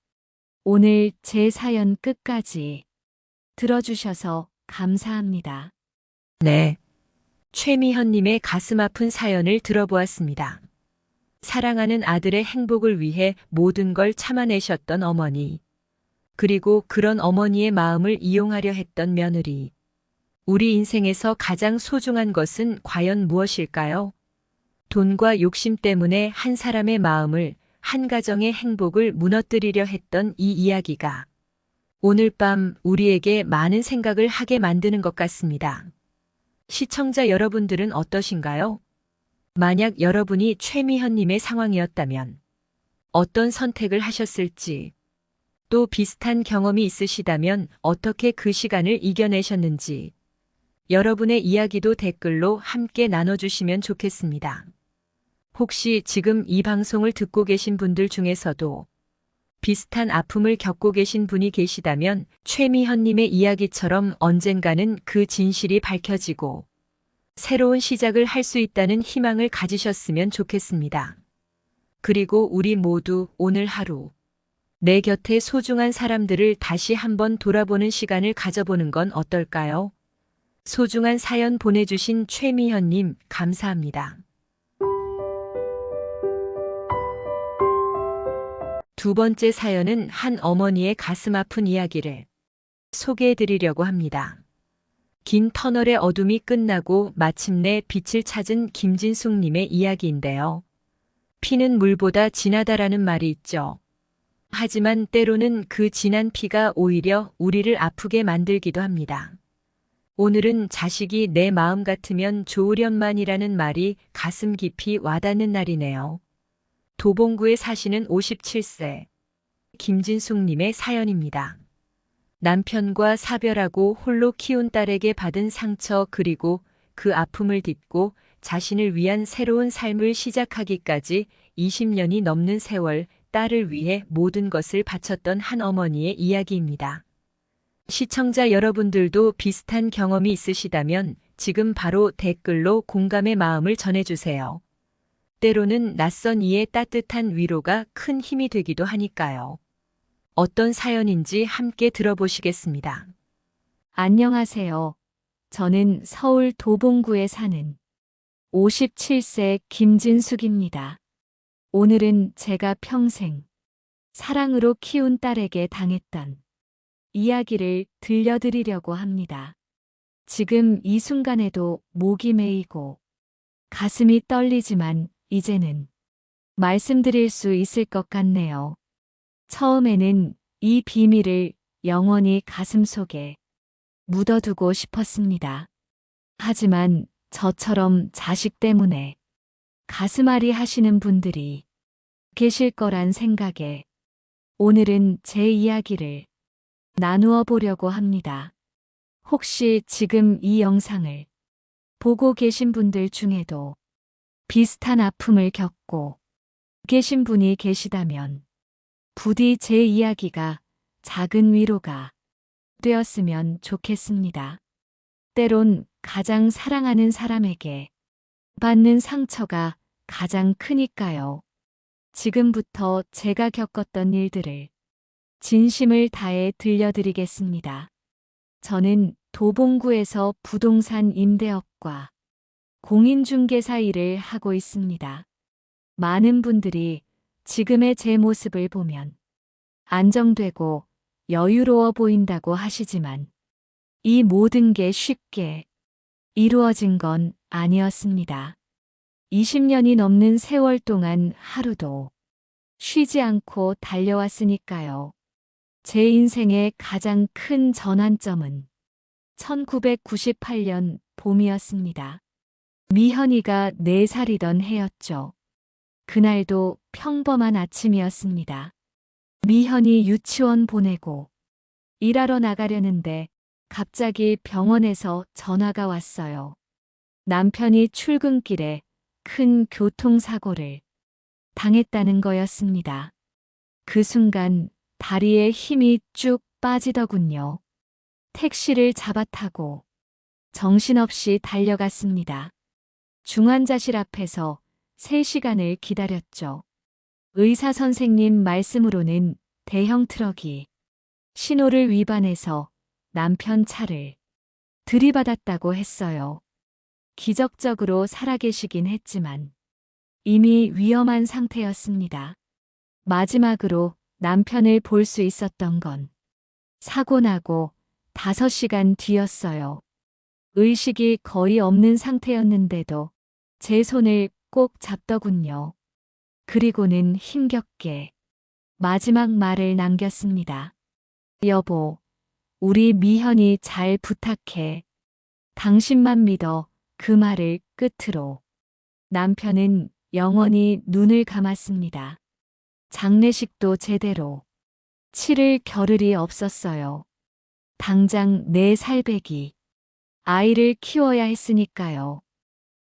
Speaker 2: 오늘 제 사연 끝까지 들어주셔서 감사합니다.
Speaker 3: 네. 최미현님의 가슴 아픈 사연을 들어보았습니다. 사랑하는 아들의 행복을 위해 모든 걸 참아내셨던 어머니. 그리고 그런 어머니의 마음을 이용하려 했던 며느리. 우리 인생에서 가장 소중한 것은 과연 무엇일까요? 돈과 욕심 때문에 한 사람의 마음을, 한 가정의 행복을 무너뜨리려 했던 이 이야기가 오늘 밤 우리에게 많은 생각을 하게 만드는 것 같습니다. 시청자 여러분들은 어떠신가요? 만약 여러분이 최미현님의 상황이었다면 어떤 선택을 하셨을지, 또 비슷한 경험이 있으시다면 어떻게 그 시간을 이겨내셨는지, 여러분의 이야기도 댓글로 함께 나눠주시면 좋겠습니다. 혹시 지금 이 방송을 듣고 계신 분들 중에서도 비슷한 아픔을 겪고 계신 분이 계시다면 최미현님의 이야기처럼 언젠가는 그 진실이 밝혀지고 새로운 시작을 할 수 있다는 희망을 가지셨으면 좋겠습니다. 그리고 우리 모두 오늘 하루 내 곁에 소중한 사람들을 다시 한번 돌아보는 시간을 가져보는 건 어떨까요? 소중한 사연 보내주신 최미현님, 감사합니다. 두 번째 사연은 한 어머니의 가슴 아픈 이야기를 소개해 드리려고 합니다. 긴 터널의 어둠이 끝나고 마침내 빛을 찾은 김진숙님의 이야기인데요. 피는 물보다 진하다라는 말이 있죠. 하지만 때로는 그 진한 피가 오히려 우리를 아프게 만들기도 합니다. 오늘은 자식이 내 마음 같으면 좋으련만이라는 말이 가슴 깊이 와닿는 날이네요. 도봉구에 사시는 57세 김진숙님의 사연입니다. 남편과 사별하고 홀로 키운 딸에게 받은 상처 그리고 그 아픔을 딛고 자신을 위한 새로운 삶을 시작하기까지 20년이 넘는 세월 딸을 위해 모든 것을 바쳤던 한 어머니의 이야기입니다. 시청자 여러분들도 비슷한 경험이 있으시다면 지금 바로 댓글로 공감의 마음을 전해주세요. 때로는 낯선 이의 따뜻한 위로가 큰 힘이 되기도 하니까요. 어떤 사연인지 함께 들어보시겠습니다.
Speaker 2: 안녕하세요. 저는 서울 도봉구에 사는 57세 김진숙입니다. 오늘은 제가 평생 사랑으로 키운 딸에게 당했던 이야기를 들려드리려고 합니다. 지금 이 순간에도 목이 메이고 가슴이 떨리지만 이제는 말씀드릴 수 있을 것 같네요. 처음에는 이 비밀을 영원히 가슴속에 묻어두고 싶었습니다. 하지만 저처럼 자식 때문에 가슴앓이 하시는 분들이 계실 거란 생각에 오늘은 제 이야기를 나누어 보려고 합니다. 혹시 지금 이 영상을 보고 계신 분들 중에도 비슷한 아픔을 겪고 계신 분이 계시다면 부디 제 이야기가 작은 위로가 되었으면 좋겠습니다. 때론 가장 사랑하는 사람에게 받는 상처가 가장 크니까요. 지금부터 제가 겪었던 일들을 진심을 다해 들려드리겠습니다. 저는 도봉구에서 부동산 임대업과 공인중개사 일을 하고 있습니다. 많은 분들이 지금의 제 모습을 보면 안정되고 여유로워 보인다고 하시지만 이 모든 게 쉽게 이루어진 건 아니었습니다. 20년이 넘는 세월 동안 하루도 쉬지 않고 달려왔으니까요. 제 인생의 가장 큰 전환점은 1998년 봄이었습니다. 미현이가 4살이던 해였죠. 그날도 평범한 아침이었습니다. 미현이 유치원 보내고 일하러 나가려는데 갑자기 병원에서 전화가 왔어요. 남편이 출근길에 큰 교통사고를 당했다는 거였습니다. 그 순간 다리에 힘이 쭉 빠지더군요. 택시를 잡아타고 정신없이 달려갔습니다. 중환자실 앞에서 3시간을 기다렸죠. 의사 선생님 말씀으로는 대형 트럭이 신호를 위반해서 남편 차를 들이받았다고 했어요. 기적적으로 살아계시긴 했지만 이미 위험한 상태였습니다. 마지막으로 남편을 볼 수 있었던 건 사고 나고 5시간 뒤였어요. 의식이 거의 없는 상태였는데도 제 손을 꼭 잡더군요. 그리고는 힘겹게 마지막 말을 남겼습니다. 여보, 우리 미현이 잘 부탁해. 당신만 믿어. 그 말을 끝으로 남편은 영원히 눈을 감았습니다. 장례식도 제대로 치를 겨를이 없었어요. 당장 내 살배기 아이를 키워야 했으니까요.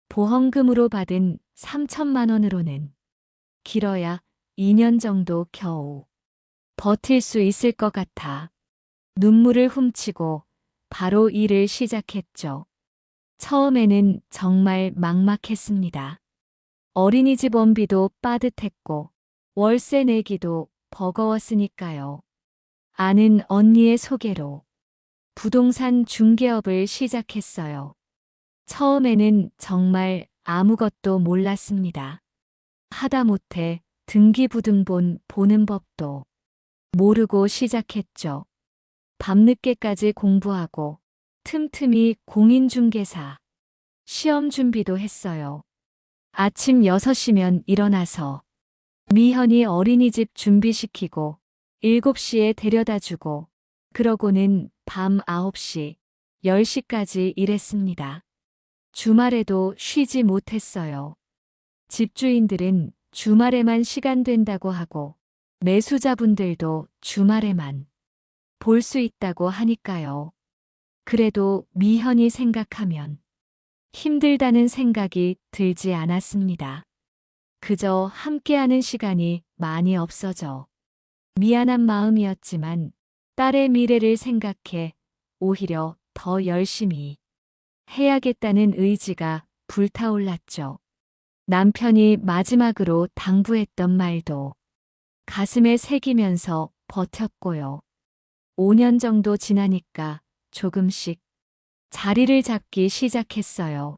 Speaker 2: 보험금으로 받은 3천만 원으로는 길어야 2년 정도 겨우 버틸 수 있을 것 같아 눈물을 훔치고 바로 일을 시작했죠. 처음에는 정말 막막했습니다. 어린이집 원비도 빠듯했고 월세 내기도 버거웠으니까요. 아는 언니의 소개로 부동산 중개업을 시작했어요. 처음에는 정말 아무것도 몰랐습니다. 하다못해 등기부등본 보는 법도 모르고 시작했죠. 밤늦게까지 공부하고 틈틈이 공인중개사 시험 준비도 했어요. 아침 6시면 일어나서 미현이 어린이집 준비시키고 7시에 데려다주고 그러고는 밤 9시, 10시까지 일했습니다. 주말에도 쉬지 못했어요. 집주인들은 주말에만 시간 된다고 하고 매수자분들도 주말에만 볼 수 있다고 하니까요. 그래도 미현이 생각하면 힘들다는 생각이 들지 않았습니다. 그저 함께하는 시간이 많이 없어져 미안한 마음이었지만 딸의 미래를 생각해 오히려 더 열심히 해야겠다는 의지가 불타올랐죠. 남편이 마지막으로 당부했던 말도 가슴에 새기면서 버텼고요. 5년 정도 지나니까 조금씩 자리를 잡기 시작했어요.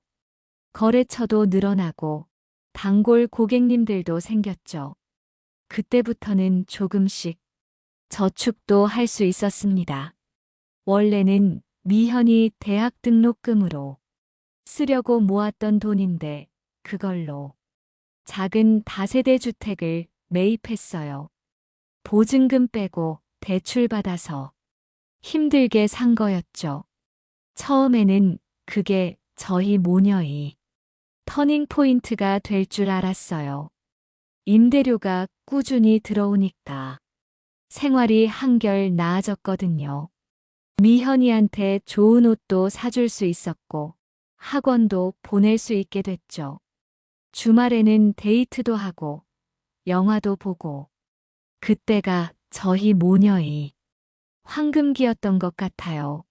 Speaker 2: 거래처도 늘어나고 단골 고객님들도 생겼죠. 그때부터는 조금씩 저축도 할 수 있었습니다. 원래는 미현이 대학 등록금으로 쓰려고 모았던 돈인데 그걸로 작은 다세대 주택을 매입했어요. 보증금 빼고 대출 받아서 힘들게 산 거였죠. 처음에는 그게 저희 모녀의 터닝 포인트가 될 줄 알았어요. 임대료가 꾸준히 들어오니까 생활이 한결 나아졌거든요. 미현이한테 좋은 옷도 사줄 수 있었고 학원도 보낼 수 있게 됐죠. 주말에는 데이트도 하고 영화도 보고 그때가 저희 모녀의 황금기였던 것 같아요.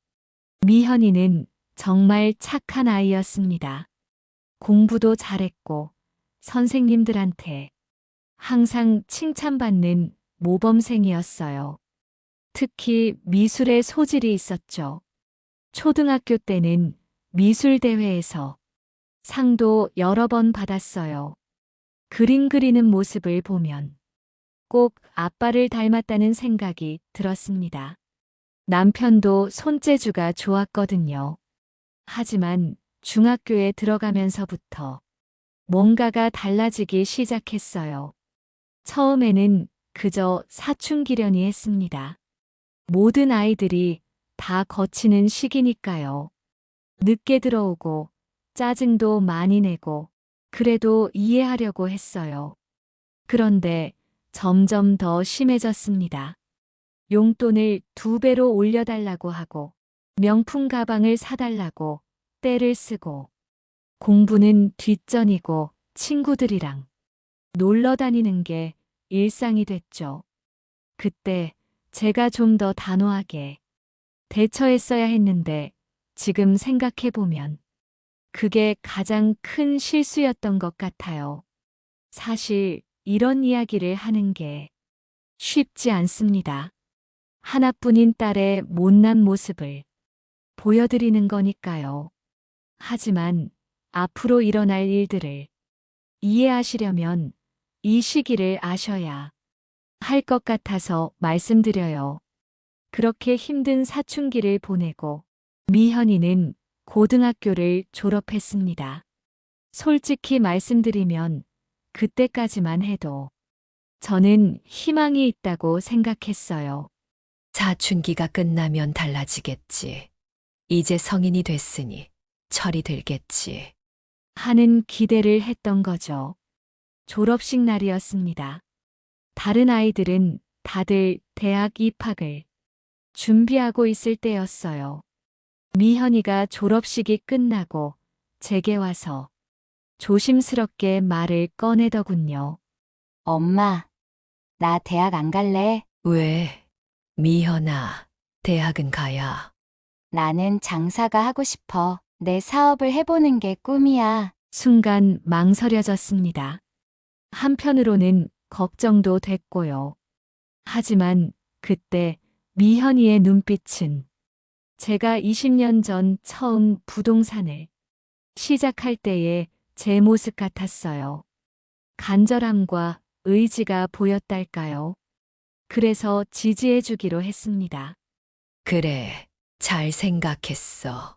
Speaker 2: 미현이는 정말 착한 아이였습니다. 공부도 잘했고 선생님들한테 항상 칭찬받는 모범생이었어요. 특히 미술에 소질이 있었죠. 초등학교 때는 미술대회에서 상도 여러 번 받았어요. 그림 그리는 모습을 보면 꼭 아빠를 닮았다는 생각이 들었습니다. 남편도 손재주가 좋았거든요. 하지만 중학교에 들어가면서부터 뭔가가 달라지기 시작했어요. 처음에는 그저 사춘기련이 했습니다. 모든 아이들이 다 거치는 시기니까요. 늦게 들어오고 짜증도 많이 내고 그래도 이해하려고 했어요. 그런데 점점 더 심해졌습니다. 용돈을 2배로 올려달라고 하고 명품 가방을 사달라고 떼를 쓰고 공부는 뒷전이고 친구들이랑 놀러 다니는 게 일상이 됐죠. 그때 제가 좀 더 단호하게 대처했어야 했는데 지금 생각해보면 그게 가장 큰 실수였던 것 같아요. 사실 이런 이야기를 하는 게 쉽지 않습니다. 하나뿐인 딸의 못난 모습을 보여드리는 거니까요. 하지만 앞으로 일어날 일들을 이해하시려면 이 시기를 아셔야 할 것 같아서 말씀드려요. 그렇게 힘든 사춘기를 보내고 미현이는 고등학교를 졸업했습니다. 솔직히 말씀드리면 그때까지만 해도 저는 희망이 있다고 생각했어요.
Speaker 4: 사춘기가 끝나면 달라지겠지. 이제 성인이 됐으니 철이 들겠지.
Speaker 2: 하는 기대를 했던 거죠. 졸업식 날이었습니다. 다른 아이들은 다들 대학 입학을 준비하고 있을 때였어요. 미현이가 졸업식이 끝나고 제게 와서 조심스럽게 말을 꺼내더군요.
Speaker 1: 엄마, 나 대학 안 갈래?
Speaker 4: 왜? 미현아, 대학은 가야.
Speaker 1: 나는 장사가 하고 싶어. 내 사업을 해보는 게 꿈이야.
Speaker 2: 순간 망설여졌습니다. 한편으로는 걱정도 됐고요. 하지만 그때 미현이의 눈빛은 제가 20년 전 처음 부동산을 시작할 때의 제 모습 같았어요. 간절함과 의지가 보였달까요? 그래서 지지해주기로 했습니다.
Speaker 4: 그래, 잘 생각했어.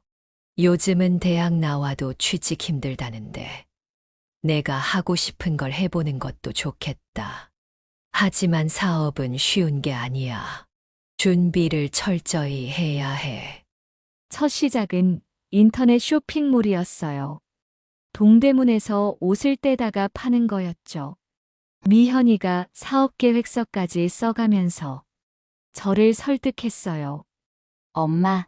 Speaker 4: 요즘은 대학 나와도 취직 힘들다는데. 내가 하고 싶은 걸 해보는 것도 좋겠다. 하지만 사업은 쉬운 게 아니야. 준비를 철저히 해야 해.
Speaker 2: 첫 시작은 인터넷 쇼핑몰이었어요. 동대문에서 옷을 떼다가 파는 거였죠. 미현이가 사업 계획서까지 써가면서 저를 설득했어요.
Speaker 1: 엄마,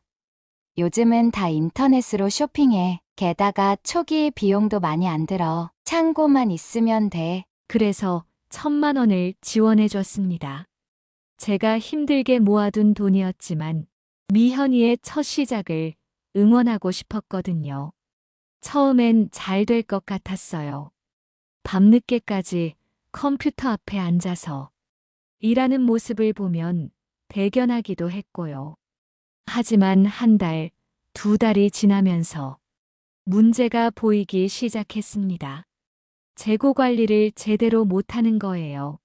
Speaker 1: 요즘은 다 인터넷으로 쇼핑해. 게다가 초기 비용도 많이 안 들어. 창고만 있으면 돼.
Speaker 2: 그래서 1,000만 원을 지원해 줬습니다. 제가 힘들게 모아둔 돈이었지만 미현이의 첫 시작을 응원하고 싶었거든요. 처음엔 잘 될 것 같았어요. 밤늦게까지 컴퓨터 앞에 앉아서 일하는 모습을 보면 대견하기도 했고요. 하지만 한 달, 2달이 지나면서 문제가 보이기 시작했습니다. 재고 관리를 제대로 못하는 거예요.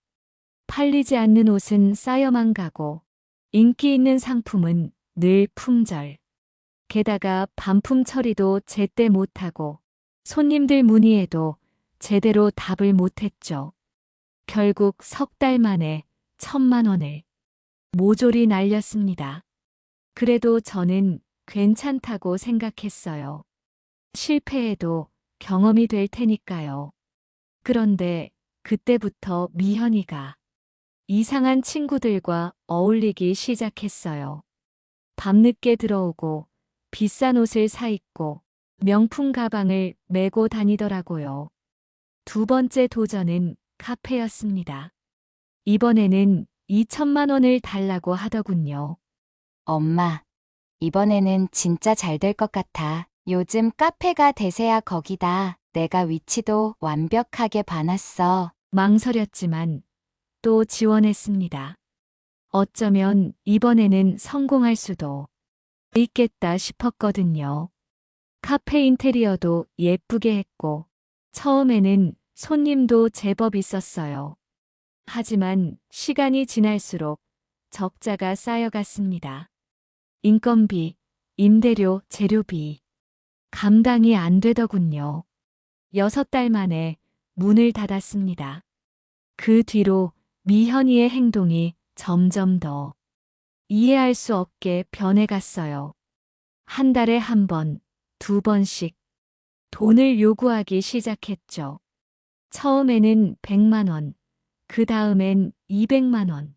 Speaker 2: 팔리지 않는 옷은 쌓여만 가고 인기 있는 상품은 늘 품절. 게다가 반품 처리도 제때 못하고 손님들 문의에도 제대로 답을 못했죠. 결국 석 달 만에 1,000만 원을 모조리 날렸습니다. 그래도 저는 괜찮다고 생각했어요. 실패해도 경험이 될 테니까요. 그런데 그때부터 미현이가 이상한 친구들과 어울리기 시작했어요. 밤늦게 들어오고 비싼 옷을 사 입고 명품 가방을 메고 다니더라고요. 두 번째 도전은 카페였습니다. 이번에는 2,000만 원을 달라고 하더군요.
Speaker 1: 엄마, 이번에는 진짜 잘 될 것 같아. 요즘 카페가 대세야 거기다. 내가 위치도 완벽하게 봐놨어.
Speaker 2: 망설였지만 또 지원했습니다. 어쩌면 이번에는 성공할 수도 있겠다 싶었거든요. 카페 인테리어도 예쁘게 했고 처음에는 손님도 제법 있었어요. 하지만 시간이 지날수록 적자가 쌓여갔습니다. 인건비, 임대료, 재료비 감당이 안 되더군요. 6달 만에 문을 닫았습니다. 그 뒤로 미현이의 행동이 점점 더 이해할 수 없게 변해갔어요. 한 달에 한 번, 2번씩 돈을 요구하기 시작했죠. 처음에는 100만 원, 그 다음엔 200만 원.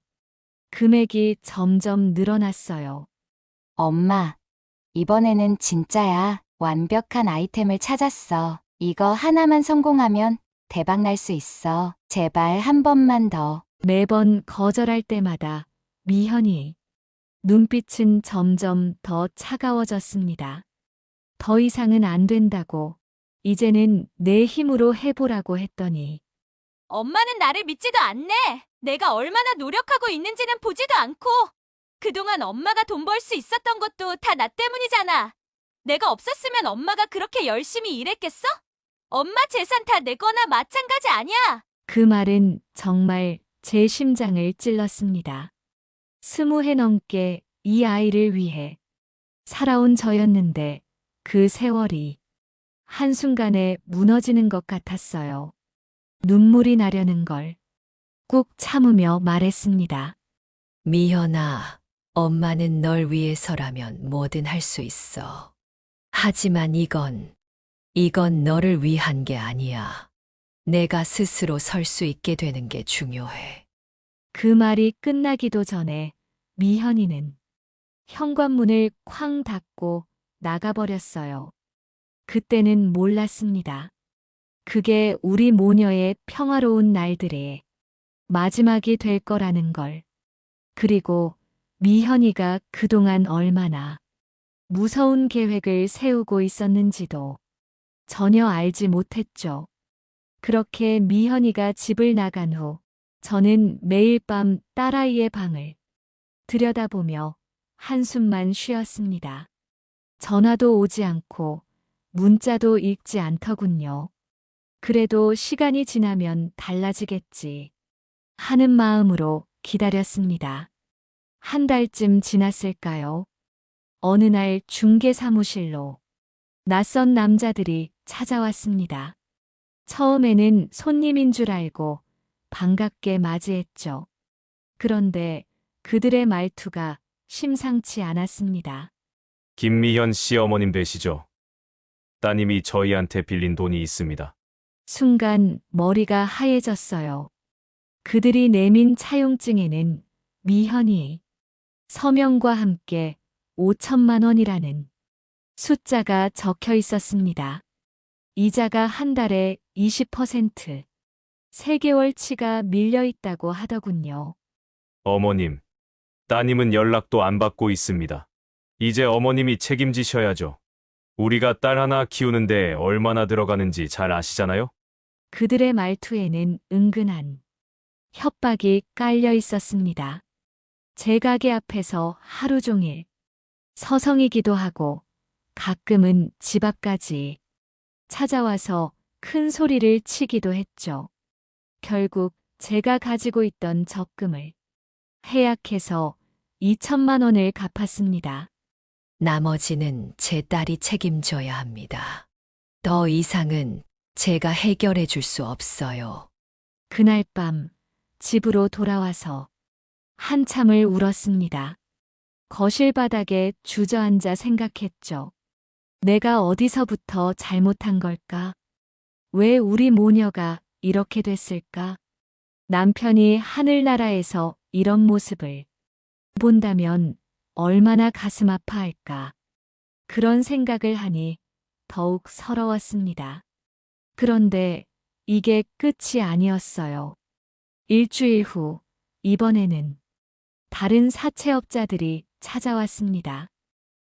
Speaker 2: 금액이 점점 늘어났어요.
Speaker 1: 엄마, 이번에는 진짜야. 완벽한 아이템을 찾았어. 이거 하나만 성공하면 대박 날 수 있어. 제발 한 번만 더.
Speaker 2: 매번 거절할 때마다 미현이 눈빛은 점점 더 차가워졌습니다. 더 이상은 안 된다고, 이제는 내 힘으로 해보라고 했더니
Speaker 5: 엄마는 나를 믿지도 않네. 내가 얼마나 노력하고 있는지는 보지도 않고. 그동안 엄마가 돈 벌 수 있었던 것도 다 나 때문이잖아. 내가 없었으면 엄마가 그렇게 열심히 일했겠어? 엄마 재산 다 내 거나 마찬가지 아니야.
Speaker 2: 그 말은 정말 제 심장을 찔렀습니다. 20해 넘게 이 아이를 위해 살아온 저였는데 그 세월이 한순간에 무너지는 것 같았어요. 눈물이 나려는 걸 꾹 참으며 말했습니다.
Speaker 4: 미현아, 엄마는 널 위해서라면 뭐든 할 수 있어. 하지만 이건 너를 위한 게 아니야. 내가 스스로 설 수 있게 되는 게 중요해.
Speaker 2: 그 말이 끝나기도 전에 미현이는 현관문을 쾅 닫고 나가버렸어요. 그때는 몰랐습니다. 그게 우리 모녀의 평화로운 날들의 마지막이 될 거라는 걸. 그리고 미현이가 그동안 얼마나 무서운 계획을 세우고 있었는지도 전혀 알지 못했죠. 그렇게 미현이가 집을 나간 후 저는 매일 밤 딸아이의 방을 들여다보며 한숨만 쉬었습니다. 전화도 오지 않고 문자도 읽지 않더군요. 그래도 시간이 지나면 달라지겠지 하는 마음으로 기다렸습니다. 한 달쯤 지났을까요? 어느 날 중개 사무실로 낯선 남자들이 찾아왔습니다. 처음에는 손님인 줄 알고 반갑게 맞이했죠. 그런데 그들의 말투가 심상치 않았습니다.
Speaker 10: 김미현 씨 어머님 되시죠? 따님이 저희한테 빌린 돈이 있습니다.
Speaker 2: 순간 머리가 하얘졌어요. 그들이 내민 차용증에는 미현이 서명과 함께 5천만 원이라는 숫자가 적혀 있었습니다. 이자가 한 달에 20%, 3개월치가 밀려 있다고 하더군요.
Speaker 10: 어머님, 따님은 연락도 안 받고 있습니다. 이제 어머님이 책임지셔야죠. 우리가 딸 하나 키우는데 얼마나 들어가는지 잘 아시잖아요?
Speaker 2: 그들의 말투에는 은근한 협박이 깔려 있었습니다. 제 가게 앞에서 하루 종일 서성이기도 하고 가끔은 집 앞까지 찾아와서 큰 소리를 치기도 했죠. 결국 제가 가지고 있던 적금을 해약해서 2천만 원을 갚았습니다.
Speaker 4: 나머지는 제 딸이 책임져야 합니다. 더 이상은 제가 해결해 줄 수 없어요.
Speaker 2: 그날 밤 집으로 돌아와서 한참을 울었습니다. 거실 바닥에 주저앉아 생각했죠. 내가 어디서부터 잘못한 걸까? 왜 우리 모녀가 이렇게 됐을까? 남편이 하늘나라에서 이런 모습을 본다면 얼마나 가슴 아파할까? 그런 생각을 하니 더욱 서러웠습니다. 그런데 이게 끝이 아니었어요. 일주일 후 이번에는 다른 사채업자들이 찾아왔습니다.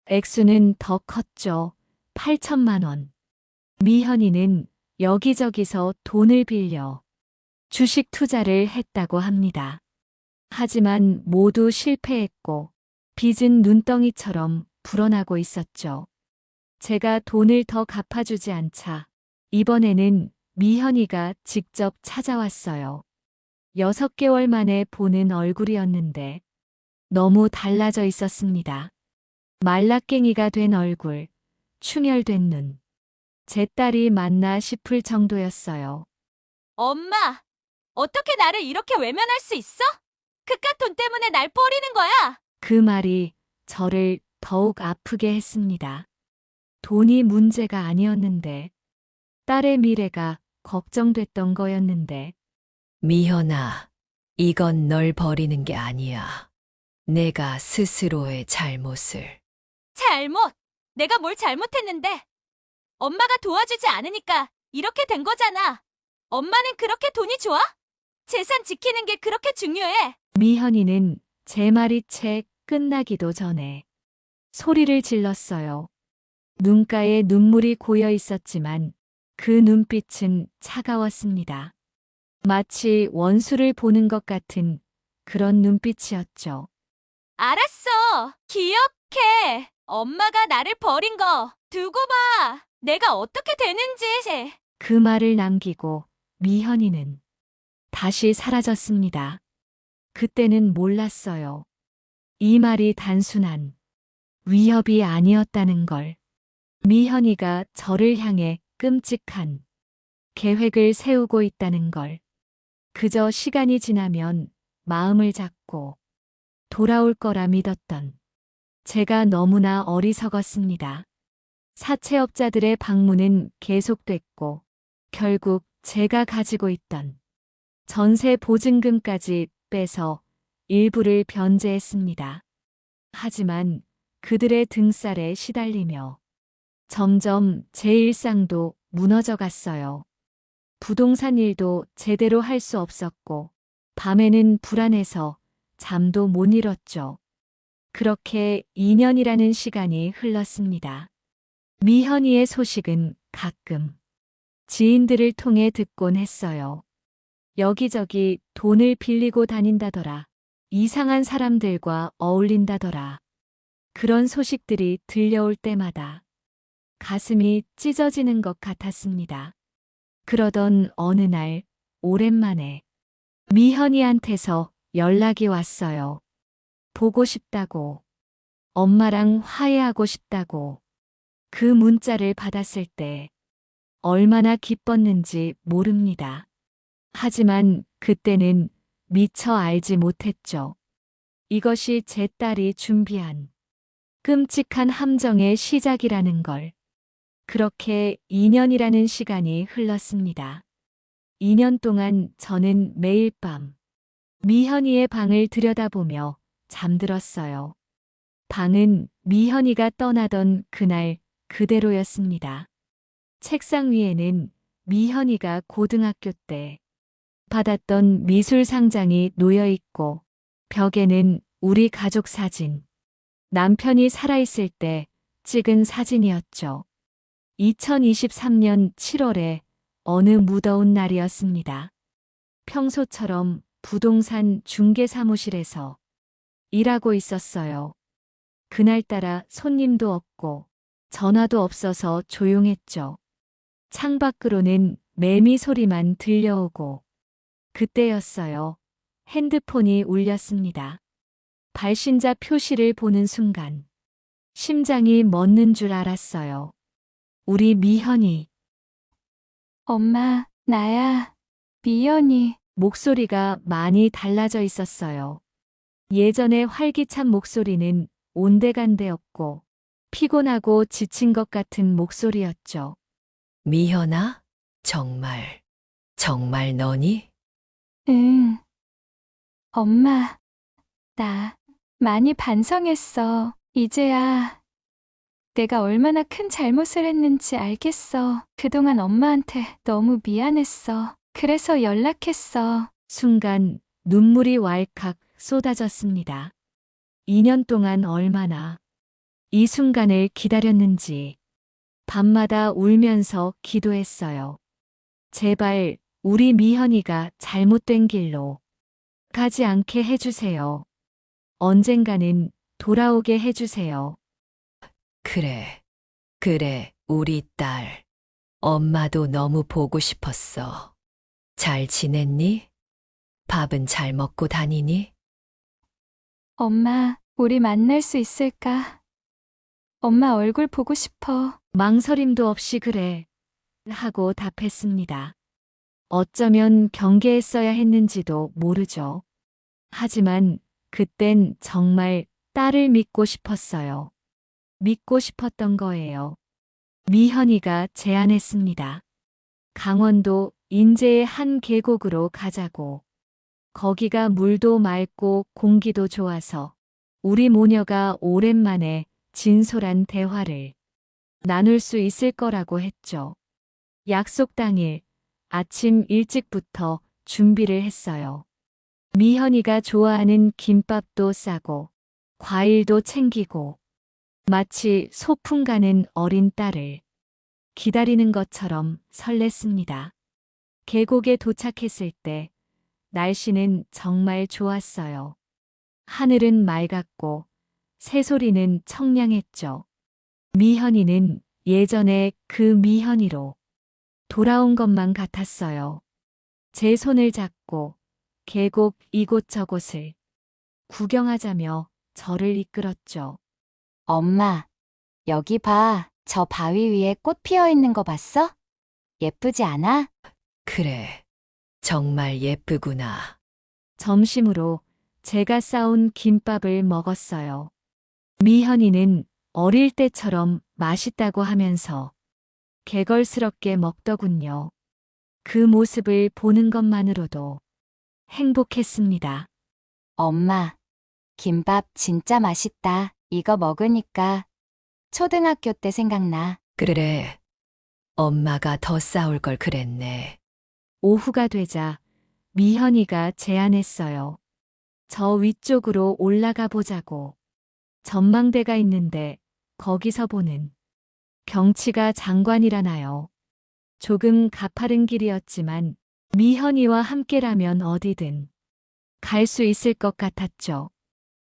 Speaker 2: 액수는 더 컸죠. 8천만 원. 미현이는 여기저기서 돈을 빌려 주식 투자를 했다고 합니다. 하지만 모두 실패했고 빚은 눈덩이처럼 불어나고 있었죠. 제가 돈을 더 갚아주지 않자 이번에는 미현이가 직접 찾아왔어요. 6개월 만에 보는 얼굴이었는데 너무 달라져 있었습니다. 말라깽이가 된 얼굴, 충혈된 눈. 제 딸이 맞나 싶을 정도였어요.
Speaker 5: 엄마, 어떻게 나를 이렇게 외면할 수 있어? 그깟 돈 때문에 날 버리는 거야?
Speaker 2: 그 말이 저를 더욱 아프게 했습니다. 돈이 문제가 아니었는데, 딸의 미래가 걱정됐던 거였는데,
Speaker 4: 미현아, 이건 널 버리는 게 아니야. 내가 스스로의 잘못을.
Speaker 5: 잘못! 내가 뭘 잘못했는데? 엄마가 도와주지 않으니까 이렇게 된 거잖아. 엄마는 그렇게 돈이 좋아? 재산 지키는 게 그렇게 중요해.
Speaker 2: 미현이는 제 말이 채 끝나기도 전에 소리를 질렀어요. 눈가에 눈물이 고여 있었지만 그 눈빛은 차가웠습니다. 마치 원수를 보는 것 같은 그런 눈빛이었죠.
Speaker 5: 알았어. 기억해. 엄마가 나를 버린 거 두고 봐. 내가 어떻게 되는지.
Speaker 2: 그 말을 남기고 미현이는 다시 사라졌습니다. 그때는 몰랐어요. 이 말이 단순한 위협이 아니었다는 걸. 미현이가 저를 향해 끔찍한 계획을 세우고 있다는 걸. 그저 시간이 지나면 마음을 잡고 돌아올 거라 믿었던 제가 너무나 어리석었습니다. 사채업자들의 방문은 계속됐고 결국 제가 가지고 있던 전세 보증금까지 빼서 일부를 변제했습니다. 하지만 그들의 등살에 시달리며 점점 제 일상도 무너져 갔어요. 부동산 일도 제대로 할 수 없었고, 밤에는 불안해서 잠도 못 이뤘죠. 그렇게 2년이라는 시간이 흘렀습니다. 미현이의 소식은 가끔 지인들을 통해 듣곤 했어요. 여기저기 돈을 빌리고 다닌다더라. 이상한 사람들과 어울린다더라. 그런 소식들이 들려올 때마다 가슴이 찢어지는 것 같았습니다. 그러던 어느 날 오랜만에 미현이한테서 연락이 왔어요. 보고 싶다고, 엄마랑 화해하고 싶다고. 그 문자를 받았을 때 얼마나 기뻤는지 모릅니다. 하지만 그때는 미처 알지 못했죠. 이것이 제 딸이 준비한 끔찍한 함정의 시작이라는 걸. 그렇게 2년이라는 시간이 흘렀습니다. 2년 동안 저는 매일 밤 미현이의 방을 들여다보며 잠들었어요. 방은 미현이가 떠나던 그날 그대로였습니다. 책상 위에는 미현이가 고등학교 때 받았던 미술 상장이 놓여 있고, 벽에는 우리 가족 사진, 남편이 살아있을 때 찍은 사진이었죠. 2023년 7월에 어느 무더운 날이었습니다. 평소처럼 부동산 중개사무실에서 일하고 있었어요. 그날따라 손님도 없고 전화도 없어서 조용했죠. 창밖으로는 매미 소리만 들려오고, 그때였어요. 핸드폰이 울렸습니다. 발신자 표시를 보는 순간 심장이 멎는 줄 알았어요. 우리 미현이.
Speaker 1: 엄마, 나야. 미연이.
Speaker 2: 목소리가 많이 달라져 있었어요. 예전의 활기찬 목소리는 온데간데없고 피곤하고 지친 것 같은 목소리였죠.
Speaker 4: 미현아, 정말 너니?
Speaker 1: 응. 엄마, 나 많이 반성했어. 이제야 내가 얼마나 큰 잘못을 했는지 알겠어. 그동안 엄마한테 너무 미안했어. 그래서 연락했어.
Speaker 2: 순간 눈물이 왈칵 쏟아졌습니다. 2년 동안 얼마나 이 순간을 기다렸는지 밤마다 울면서 기도했어요. 제발 우리 미현이가 잘못된 길로 가지 않게 해주세요. 언젠가는 돌아오게 해주세요.
Speaker 4: 그래, 우리 딸. 엄마도 너무 보고 싶었어. 잘 지냈니? 밥은 잘 먹고 다니니?
Speaker 1: 엄마, 우리 만날 수 있을까? 엄마 얼굴 보고 싶어.
Speaker 2: 망설임도 없이 그래 하고 답했습니다. 어쩌면 경계했어야 했는지도 모르죠. 하지만 그땐 정말 딸을 믿고 싶었어요. 믿고 싶었던 거예요. 미현이가 제안했습니다. 강원도 인제의 한 계곡으로 가자고. 거기가 물도 맑고 공기도 좋아서 우리 모녀가 오랜만에 진솔한 대화를 나눌 수 있을 거라고 했죠. 약속 당일 아침 일찍부터 준비를 했어요. 미현이가 좋아하는 김밥도 싸고 과일도 챙기고, 마치 소풍 가는 어린 딸을 기다리는 것처럼 설렜습니다. 계곡에 도착했을 때 날씨는 정말 좋았어요. 하늘은 맑았고 새소리는 청량했죠. 미현이는 예전에 그 미현이로 돌아온 것만 같았어요. 제 손을 잡고 계곡 이곳저곳을 구경하자며 저를 이끌었죠.
Speaker 1: 엄마, 여기 봐. 저 바위 위에 꽃 피어 있는 거 봤어? 예쁘지 않아?
Speaker 4: 그래, 정말 예쁘구나.
Speaker 2: 점심으로 제가 싸온 김밥을 먹었어요. 미현이는 어릴 때처럼 맛있다고 하면서 개걸스럽게 먹더군요. 그 모습을 보는 것만으로도 행복했습니다.
Speaker 1: 엄마, 김밥 진짜 맛있다. 이거 먹으니까 초등학교 때 생각나.
Speaker 4: 그래. 엄마가 더 싸울 걸 그랬네.
Speaker 2: 오후가 되자 미현이가 제안했어요. 저 위쪽으로 올라가 보자고. 전망대가 있는데 거기서 보는 경치가 장관이라나요. 조금 가파른 길이었지만 미현이와 함께라면 어디든 갈 수 있을 것 같았죠.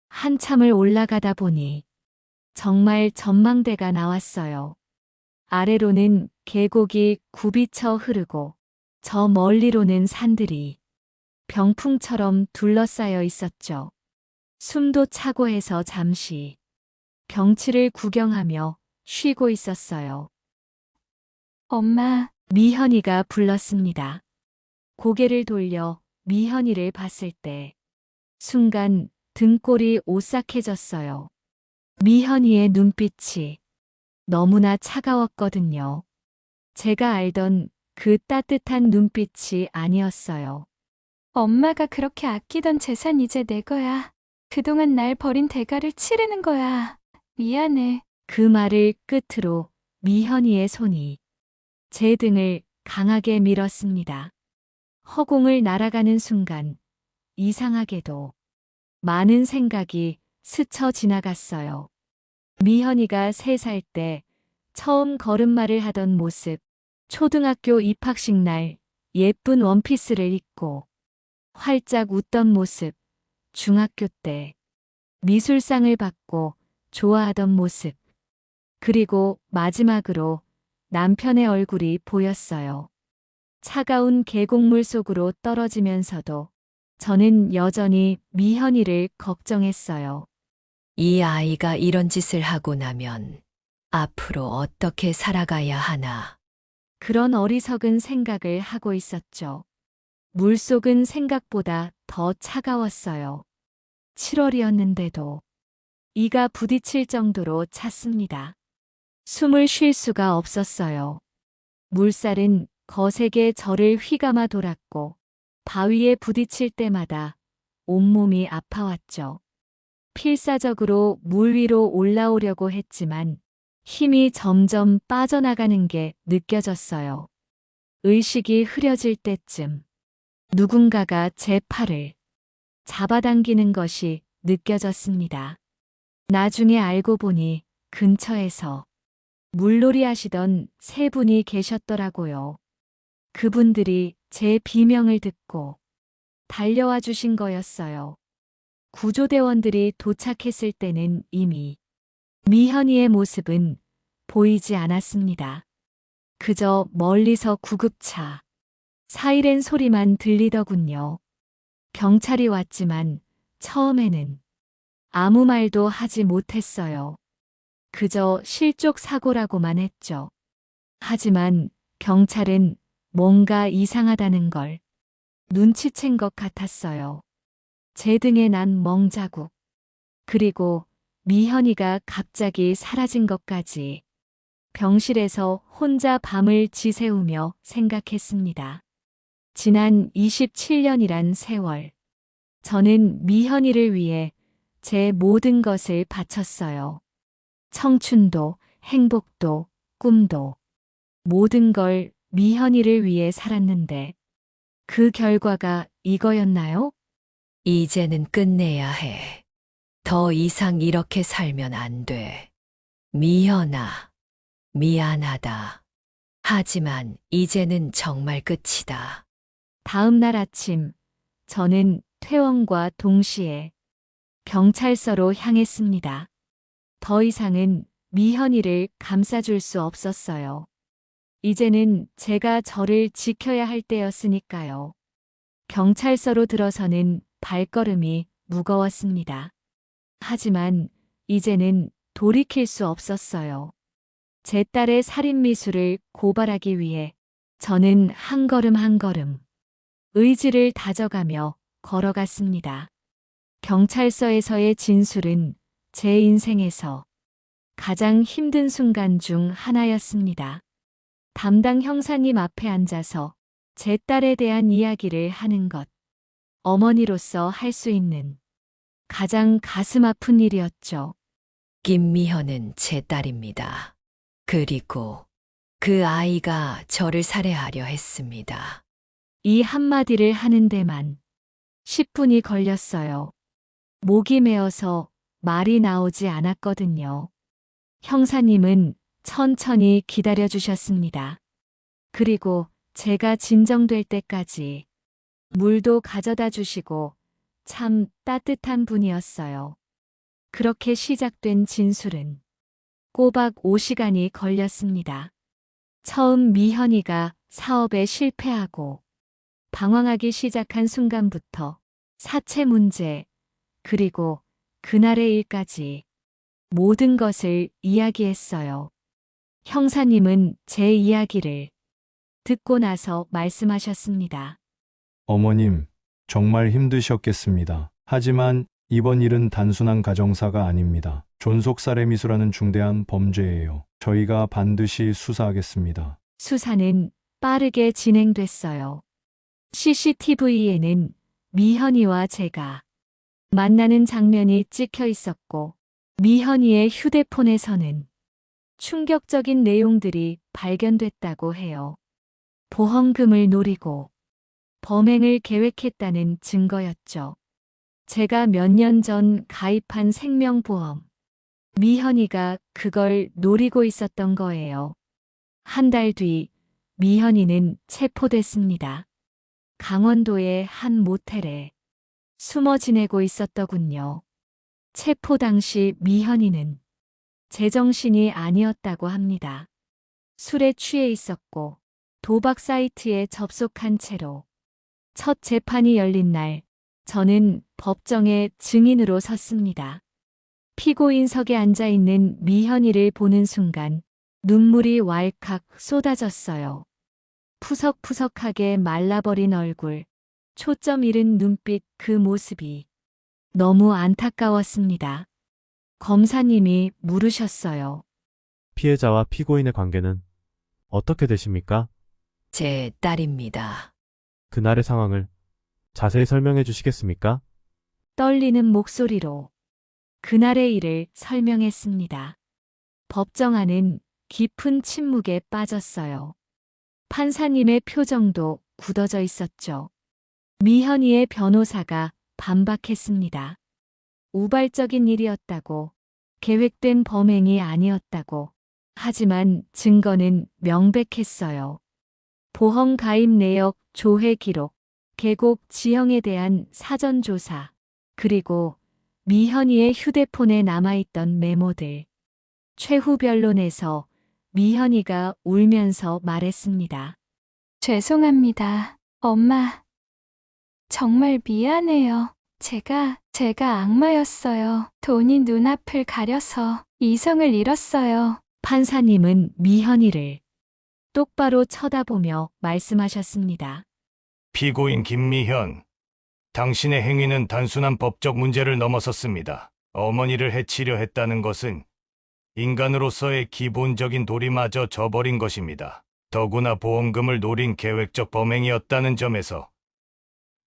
Speaker 2: 한참을 올라가다 보니 정말 전망대가 나왔어요. 아래로는 계곡이 굽이쳐 흐르고 저 멀리로는 산들이 병풍처럼 둘러싸여 있었죠. 숨도 차고 해서 잠시 경치를 구경하며 쉬고 있었어요.
Speaker 1: 엄마,
Speaker 2: 미현이가 불렀습니다. 고개를 돌려 미현이를 봤을 때 순간 등골이 오싹해졌어요. 미현이의 눈빛이 너무나 차가웠거든요. 제가 알던 그 따뜻한 눈빛이 아니었어요.
Speaker 1: 엄마가 그렇게 아끼던 재산 이제 내 거야. 그동안 날 버린 대가를 치르는 거야. 미안해.
Speaker 2: 그 말을 끝으로 미현이의 손이 제 등을 강하게 밀었습니다. 허공을 날아가는 순간 이상하게도 많은 생각이 스쳐 지나갔어요. 미현이가 3살 때 처음 걸음마를 하던 모습, 초등학교 입학식 날 예쁜 원피스를 입고 활짝 웃던 모습, 중학교 때 미술상을 받고 좋아하던 모습, 그리고 마지막으로 남편의 얼굴이 보였어요. 차가운 계곡물 속으로 떨어지면서도 저는 여전히 미현이를 걱정했어요.
Speaker 4: 이 아이가 이런 짓을 하고 나면 앞으로 어떻게 살아가야 하나.
Speaker 2: 그런 어리석은 생각을 하고 있었죠. 물속은 생각보다 더 차가웠어요. 7월이었는데도 이가 부딪힐 정도로 찼습니다. 숨을 쉴 수가 없었어요. 물살은 거세게 저를 휘감아 돌았고 바위에 부딪힐 때마다 온몸이 아파왔죠. 필사적으로 물 위로 올라오려고 했지만 힘이 점점 빠져나가는 게 느껴졌어요. 의식이 흐려질 때쯤 누군가가 제 팔을 잡아당기는 것이 느껴졌습니다. 나중에 알고 보니 근처에서 물놀이 하시던 3분이 계셨더라고요. 그분들이 제 비명을 듣고 달려와 주신 거였어요. 구조대원들이 도착했을 때는 이미 미현이의 모습은 보이지 않았습니다. 그저 멀리서 구급차, 사이렌 소리만 들리더군요. 경찰이 왔지만 처음에는 아무 말도 하지 못했어요. 그저 실족 사고라고만 했죠. 하지만 경찰은 뭔가 이상하다는 걸 눈치챈 것 같았어요. 제 등에 난 멍자국, 그리고 미현이가 갑자기 사라진 것까지 병실에서 혼자 밤을 지새우며 생각했습니다. 지난 27년이란 세월, 저는 미현이를 위해 제 모든 것을 바쳤어요. 청춘도, 행복도, 꿈도, 모든 걸 미현이를 위해 살았는데 그 결과가 이거였나요?
Speaker 4: 이제는 끝내야 해. 더 이상 이렇게 살면 안 돼. 미현아, 미안하다. 하지만 이제는 정말 끝이다.
Speaker 2: 다음 날 아침, 저는 퇴원과 동시에 경찰서로 향했습니다. 더 이상은 미현이를 감싸줄 수 없었어요. 이제는 제가 저를 지켜야 할 때였으니까요. 경찰서로 들어서는 발걸음이 무거웠습니다. 하지만 이제는 돌이킬 수 없었어요. 제 딸의 살인미수를 고발하기 위해 저는 한 걸음 한 걸음 의지를 다져가며 걸어갔습니다. 경찰서에서의 진술은 제 인생에서 가장 힘든 순간 중 하나였습니다. 담당 형사님 앞에 앉아서 제 딸에 대한 이야기를 하는 것, 어머니로서 할 수 있는 가장 가슴 아픈 일이었죠.
Speaker 4: 김미현은 제 딸입니다. 그리고 그 아이가 저를 살해하려 했습니다.
Speaker 2: 이 한마디를 하는 데만 10분이 걸렸어요. 목이 메어서 말이 나오지 않았거든요. 형사님은 천천히 기다려 주셨습니다. 그리고 제가 진정될 때까지 물도 가져다 주시고 참 따뜻한 분이었어요. 그렇게 시작된 진술은 꼬박 5시간이 걸렸습니다. 처음 미현이가 사업에 실패하고 방황하기 시작한 순간부터 사채 문제, 그리고 그날의 일까지 모든 것을 이야기했어요. 형사님은 제 이야기를 듣고 나서 말씀하셨습니다.
Speaker 11: 어머님, 정말 힘드셨겠습니다. 하지만 이번 일은 단순한 가정사가 아닙니다. 존속살해미수라는 중대한 범죄예요. 저희가 반드시 수사하겠습니다.
Speaker 2: 수사는 빠르게 진행됐어요. CCTV에는 미현이와 제가 만나는 장면이 찍혀 있었고, 미현이의 휴대폰에서는 충격적인 내용들이 발견됐다고 해요. 보험금을 노리고 범행을 계획했다는 증거였죠. 제가 몇 년 전 가입한 생명보험. 미현이가 그걸 노리고 있었던 거예요. 한 달 뒤 미현이는 체포됐습니다. 강원도의 한 모텔에 숨어 지내고 있었더군요. 체포 당시 미현이는 제정신이 아니었다고 합니다. 술에 취해 있었고 도박 사이트에 접속한 채로 첫 재판이 열린 날 저는 법정에 증인으로 섰습니다. 피고인석에 앉아있는 미현이를 보는 순간 눈물이 왈칵 쏟아졌어요. 푸석푸석하게 말라버린 얼굴, 초점 잃은 눈빛, 그 모습이 너무 안타까웠습니다. 검사님이 물으셨어요.
Speaker 12: 피해자와 피고인의 관계는 어떻게 되십니까?
Speaker 4: 제 딸입니다.
Speaker 12: 그날의 상황을 자세히 설명해 주시겠습니까?
Speaker 2: 떨리는 목소리로 그날의 일을 설명했습니다. 법정 안은 깊은 침묵에 빠졌어요. 판사님의 표정도 굳어져 있었죠. 미현이의 변호사가 반박했습니다. 우발적인 일이었다고, 계획된 범행이 아니었다고. 하지만 증거는 명백했어요. 보험 가입 내역, 조회 기록, 계곡 지형에 대한 사전 조사, 그리고 미현이의 휴대폰에 남아있던 메모들. 최후 변론에서 미현이가 울면서 말했습니다.
Speaker 1: 죄송합니다. 엄마. 정말 미안해요. 제가 악마였어요. 돈이 눈앞을 가려서 이성을 잃었어요.
Speaker 2: 판사님은 미현이를 똑바로 쳐다보며 말씀하셨습니다.
Speaker 13: 피고인 김미현, 당신의 행위는 단순한 법적 문제를 넘어섰습니다. 어머니를 해치려 했다는 것은 인간으로서의 기본적인 도리마저 저버린 것입니다. 더구나 보험금을 노린 계획적 범행이었다는 점에서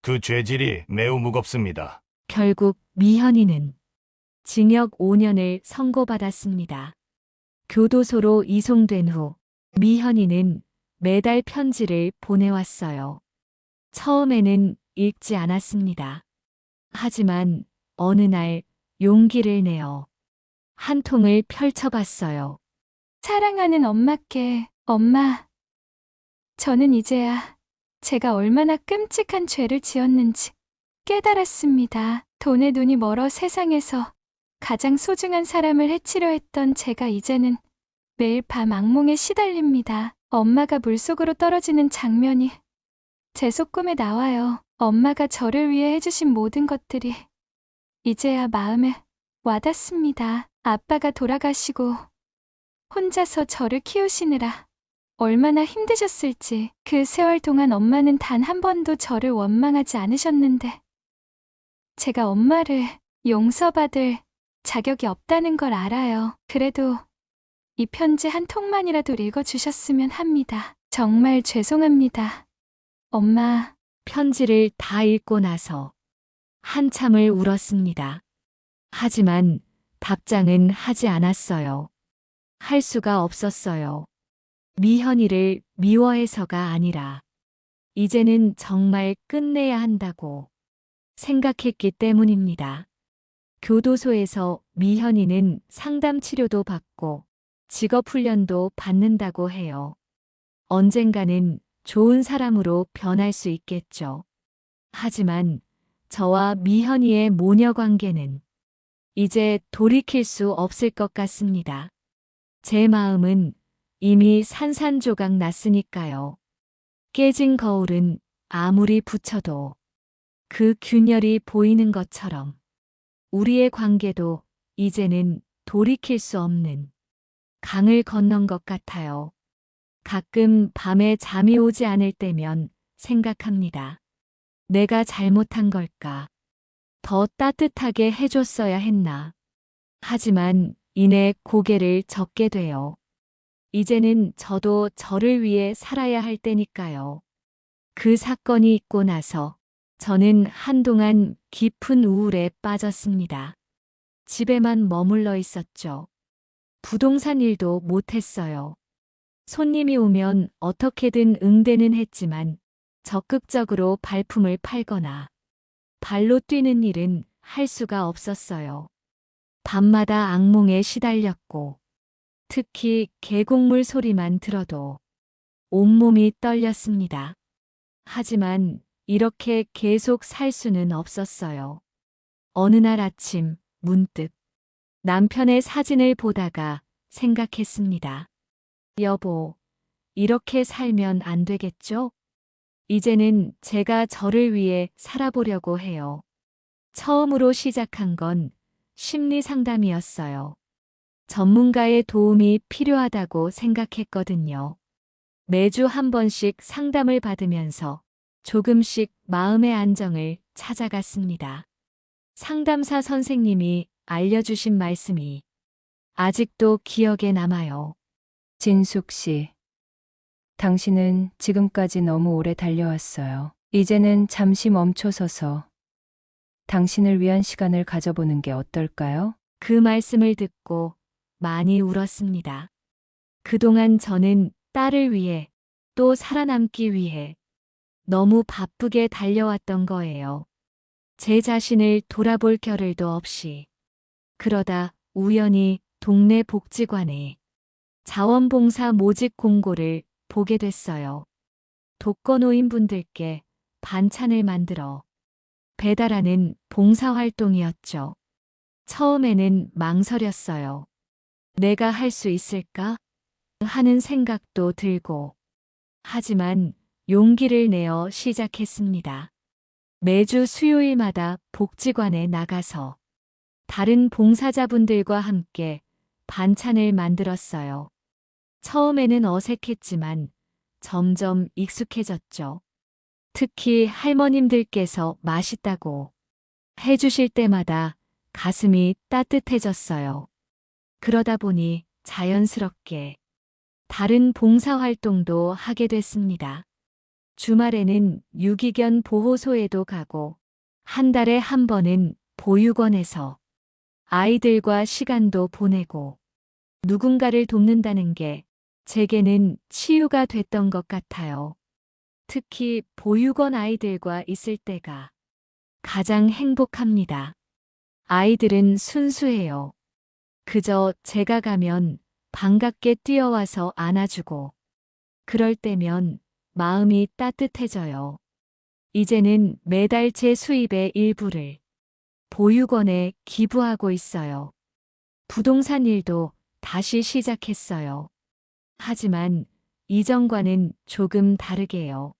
Speaker 13: 그 죄질이 매우 무겁습니다.
Speaker 2: 결국 미현이는 징역 5년을 선고받았습니다. 교도소로 이송된 후 미현이는 매달 편지를 보내왔어요. 처음에는 읽지 않았습니다. 하지만 어느 날 용기를 내어 한 통을 펼쳐봤어요.
Speaker 1: 사랑하는 엄마께, 엄마. 저는 이제야 제가 얼마나 끔찍한 죄를 지었는지 깨달았습니다. 돈에 눈이 멀어 세상에서 가장 소중한 사람을 해치려 했던 제가 이제는 매일 밤 악몽에 시달립니다. 엄마가 물속으로 떨어지는 장면이 제 속꿈에 나와요. 엄마가 저를 위해 해주신 모든 것들이 이제야 마음에 와닿습니다. 아빠가 돌아가시고 혼자서 저를 키우시느라 얼마나 힘드셨을지. 그 세월 동안 엄마는 단 한 번도 저를 원망하지 않으셨는데 제가 엄마를 용서받을 자격이 없다는 걸 알아요. 그래도 이 편지 한 통만이라도 읽어주셨으면 합니다. 정말 죄송합니다. 엄마.
Speaker 2: 편지를 다 읽고 나서 한참을 울었습니다. 하지만 답장은 하지 않았어요. 할 수가 없었어요. 미현이를 미워해서가 아니라 이제는 정말 끝내야 한다고 생각했기 때문입니다. 교도소에서 미현이는 상담 치료도 받고 직업 훈련도 받는다고 해요. 언젠가는 좋은 사람으로 변할 수 있겠죠. 하지만 저와 미현이의 모녀 관계는 이제 돌이킬 수 없을 것 같습니다. 제 마음은 이미 산산조각 났으니까요. 깨진 거울은 아무리 붙여도 그 균열이 보이는 것처럼 우리의 관계도 이제는 돌이킬 수 없는 강을 건넌 것 같아요. 가끔 밤에 잠이 오지 않을 때면 생각합니다. 내가 잘못한 걸까? 더 따뜻하게 해줬어야 했나? 하지만 이내 고개를 젓게 돼요. 이제는 저도 저를 위해 살아야 할 때니까요. 그 사건이 있고 나서 저는 한동안 깊은 우울에 빠졌습니다. 집에만 머물러 있었죠. 부동산 일도 못했어요. 손님이 오면 어떻게든 응대는 했지만 적극적으로 발품을 팔거나 발로 뛰는 일은 할 수가 없었어요. 밤마다 악몽에 시달렸고 특히 계곡물 소리만 들어도 온몸이 떨렸습니다. 하지만 이렇게 계속 살 수는 없었어요. 어느 날 아침 문득 남편의 사진을 보다가 생각했습니다. 여보, 이렇게 살면 안 되겠죠? 이제는 제가 저를 위해 살아보려고 해요. 처음으로 시작한 건 심리 상담이었어요. 전문가의 도움이 필요하다고 생각했거든요. 매주 한 번씩 상담을 받으면서 조금씩 마음의 안정을 찾아갔습니다. 상담사 선생님이 알려주신 말씀이 아직도 기억에 남아요.
Speaker 1: 진숙 씨, 당신은 지금까지 너무 오래 달려왔어요. 이제는 잠시 멈춰서서 당신을 위한 시간을 가져보는 게 어떨까요?
Speaker 2: 그 말씀을 듣고 많이 울었습니다. 그동안 저는 딸을 위해 또 살아남기 위해 너무 바쁘게 달려왔던 거예요. 제 자신을 돌아볼 겨를도 없이. 그러다 우연히 동네 복지관에 자원봉사 모집 공고를 보게 됐어요. 독거노인분들께 반찬을 만들어 배달하는 봉사활동이었죠. 처음에는 망설였어요. 내가 할 수 있을까? 하는 생각도 들고. 하지만 용기를 내어 시작했습니다. 매주 수요일마다 복지관에 나가서 다른 봉사자분들과 함께 반찬을 만들었어요. 처음에는 어색했지만 점점 익숙해졌죠. 특히 할머님들께서 맛있다고 해주실 때마다 가슴이 따뜻해졌어요. 그러다 보니 자연스럽게 다른 봉사활동도 하게 됐습니다. 주말에는 유기견 보호소에도 가고 한 달에 한 번은 보육원에서 아이들과 시간도 보내고 누군가를 돕는다는 게 제게는 치유가 됐던 것 같아요. 특히 보육원 아이들과 있을 때가 가장 행복합니다. 아이들은 순수해요. 그저 제가 가면 반갑게 뛰어와서 안아주고 그럴 때면 마음이 따뜻해져요. 이제는 매달 제 수입의 일부를 보육원에 기부하고 있어요. 부동산 일도 다시 시작했어요. 하지만 이전과는 조금 다르게요.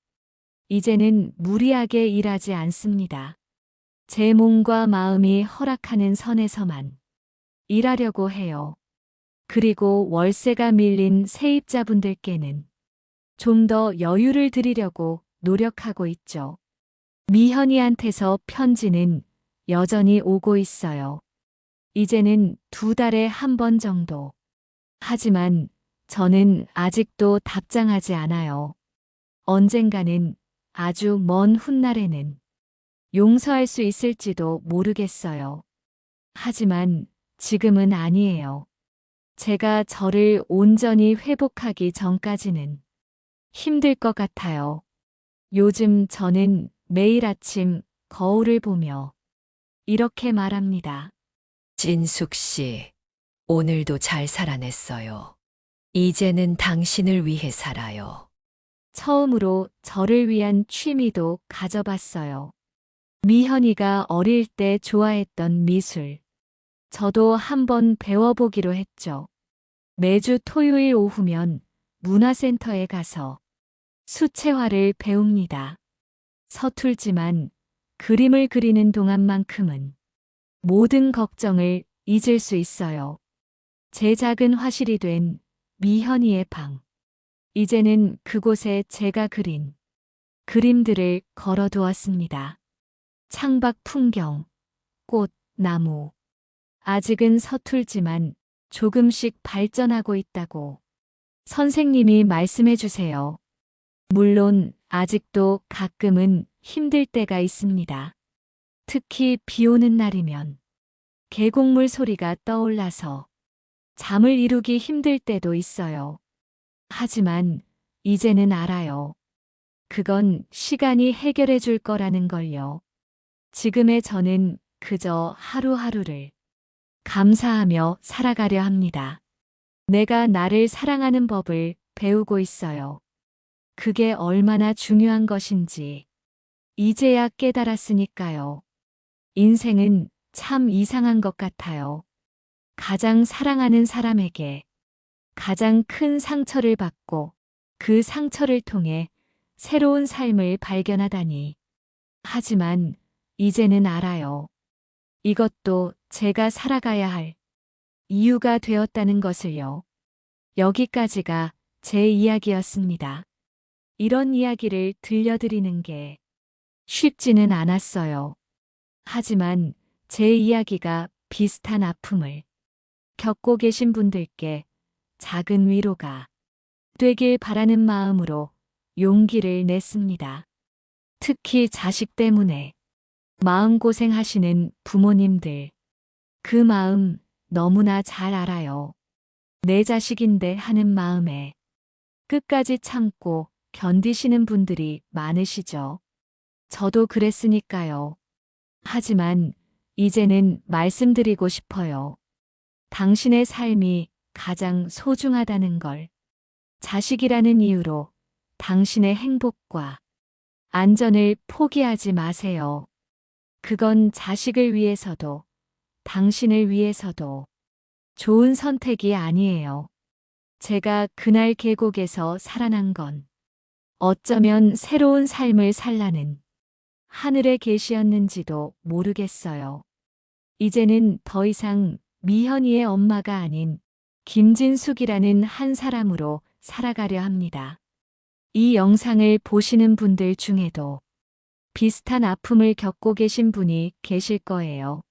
Speaker 2: 이제는 무리하게 일하지 않습니다. 제 몸과 마음이 허락하는 선에서만 일하려고 해요. 그리고 월세가 밀린 세입자분들께는 좀 더 여유를 드리려고 노력하고 있죠. 미현이한테서 편지는 여전히 오고 있어요. 이제는 2달에 한 번 정도. 하지만 저는 아직도 답장하지 않아요. 언젠가는 아주 먼 훗날에는 용서할 수 있을지도 모르겠어요. 하지만 지금은 아니에요. 제가 저를 온전히 회복하기 전까지는 힘들 것 같아요. 요즘 저는 매일 아침 거울을 보며 이렇게 말합니다.
Speaker 4: 진숙 씨, 오늘도 잘 살아냈어요. 이제는 당신을 위해 살아요.
Speaker 2: 처음으로 저를 위한 취미도 가져봤어요. 미현이가 어릴 때 좋아했던 미술. 저도 한번 배워보기로 했죠. 매주 토요일 오후면 문화센터에 가서 수채화를 배웁니다. 서툴지만 그림을 그리는 동안만큼은 모든 걱정을 잊을 수 있어요. 제 작은 화실이 된 미현이의 방. 이제는 그곳에 제가 그린 그림들을 걸어두었습니다. 창밖 풍경, 꽃, 나무. 아직은 서툴지만 조금씩 발전하고 있다고 선생님이 말씀해 주세요. 물론 아직도 가끔은 힘들 때가 있습니다. 특히 비 오는 날이면 계곡물 소리가 떠올라서 잠을 이루기 힘들 때도 있어요. 하지만 이제는 알아요. 그건 시간이 해결해 줄 거라는 걸요. 지금의 저는 그저 하루하루를 감사하며 살아가려 합니다. 내가 나를 사랑하는 법을 배우고 있어요. 그게 얼마나 중요한 것인지 이제야 깨달았으니까요. 인생은 참 이상한 것 같아요. 가장 사랑하는 사람에게 가장 큰 상처를 받고 그 상처를 통해 새로운 삶을 발견하다니. 하지만 이제는 알아요. 이것도 제가 살아가야 할 이유가 되었다는 것을요. 여기까지가 제 이야기였습니다. 이런 이야기를 들려드리는 게 쉽지는 않았어요. 하지만 제 이야기가 비슷한 아픔을 겪고 계신 분들께 작은 위로가 되길 바라는 마음으로 용기를 냈습니다. 특히 자식 때문에 마음고생하시는 부모님들, 그 마음 너무나 잘 알아요. 내 자식인데 하는 마음에 끝까지 참고 견디시는 분들이 많으시죠. 저도 그랬으니까요. 하지만 이제는 말씀드리고 싶어요. 당신의 삶이 가장 소중하다는 걸. 자식이라는 이유로 당신의 행복과 안전을 포기하지 마세요. 그건 자식을 위해서도 당신을 위해서도 좋은 선택이 아니에요. 제가 그날 계곡에서 살아난 건 어쩌면 새로운 삶을 살라는 하늘의 계시였는지도 모르겠어요. 이제는 더 이상 미현이의 엄마가 아닌 김진숙이라는 한 사람으로 살아가려 합니다. 이 영상을 보시는 분들 중에도 비슷한 아픔을 겪고 계신 분이 계실 거예요.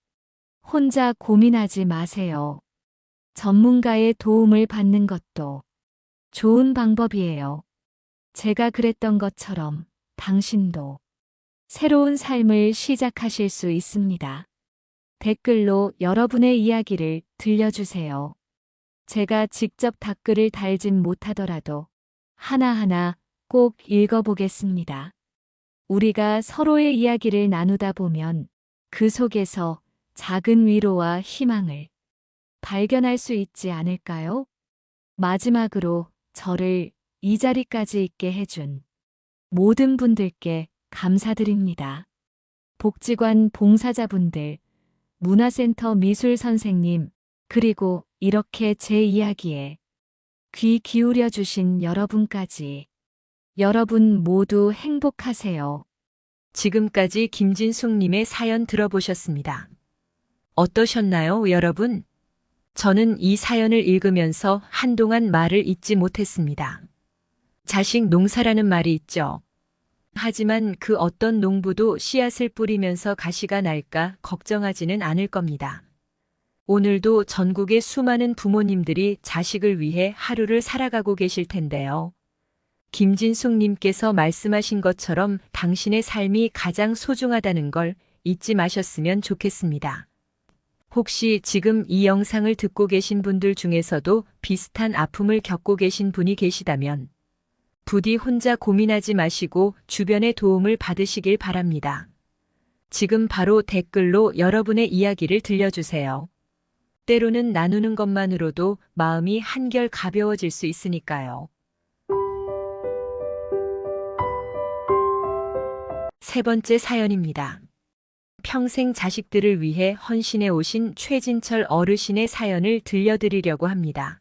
Speaker 2: 혼자 고민하지 마세요. 전문가의 도움을 받는 것도 좋은 방법이에요. 제가 그랬던 것처럼 당신도 새로운 삶을 시작하실 수 있습니다. 댓글로 여러분의 이야기를 들려주세요. 제가 직접 댓글을 달진 못하더라도 하나하나 꼭 읽어보겠습니다. 우리가 서로의 이야기를 나누다 보면 그 속에서 작은 위로와 희망을 발견할 수 있지 않을까요? 마지막으로 저를 이 자리까지 있게 해준 모든 분들께 감사드립니다. 복지관 봉사자분들, 문화센터 미술 선생님, 그리고 이렇게 제 이야기에 귀 기울여 주신 여러분까지. 여러분 모두 행복하세요.
Speaker 3: 지금까지 김진숙님의 사연 들어보셨습니다. 어떠셨나요, 여러분? 저는 이 사연을 읽으면서 한동안 말을 잇지 못했습니다. 자식 농사라는 말이 있죠. 하지만 그 어떤 농부도 씨앗을 뿌리면서 가시가 날까 걱정하지는 않을 겁니다. 오늘도 전국의 수많은 부모님들이 자식을 위해 하루를 살아가고 계실 텐데요. 김진숙님께서 말씀하신 것처럼 당신의 삶이 가장 소중하다는 걸 잊지 마셨으면 좋겠습니다. 혹시 지금 이 영상을 듣고 계신 분들 중에서도 비슷한 아픔을 겪고 계신 분이 계시다면 부디 혼자 고민하지 마시고 주변의 도움을 받으시길 바랍니다. 지금 바로 댓글로 여러분의 이야기를 들려주세요. 때로는 나누는 것만으로도 마음이 한결 가벼워질 수 있으니까요. 세 번째 사연입니다. 평생 자식들을 위해 헌신해 오신 최진철 어르신의 사연을 들려드리려고 합니다.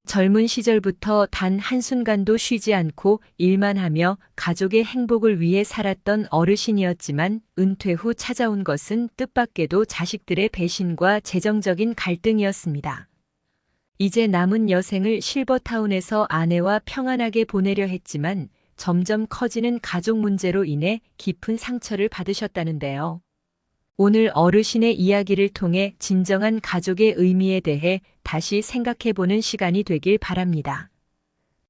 Speaker 3: 젊은 시절부터 단 한순간도 쉬지 않고 일만 하며 가족의 행복을 위해 살았던 어르신이었지만 은퇴 후 찾아온 것은 뜻밖에도 자식들의 배신과 재정적인 갈등이었습니다. 이제 남은 여생을 실버타운에서 아내와 평안하게 보내려 했지만 점점 커지는 가족 문제로 인해 깊은 상처를 받으셨다는데요. 오늘 어르신의 이야기를 통해 진정한 가족의 의미에 대해 다시 생각해보는 시간이 되길 바랍니다.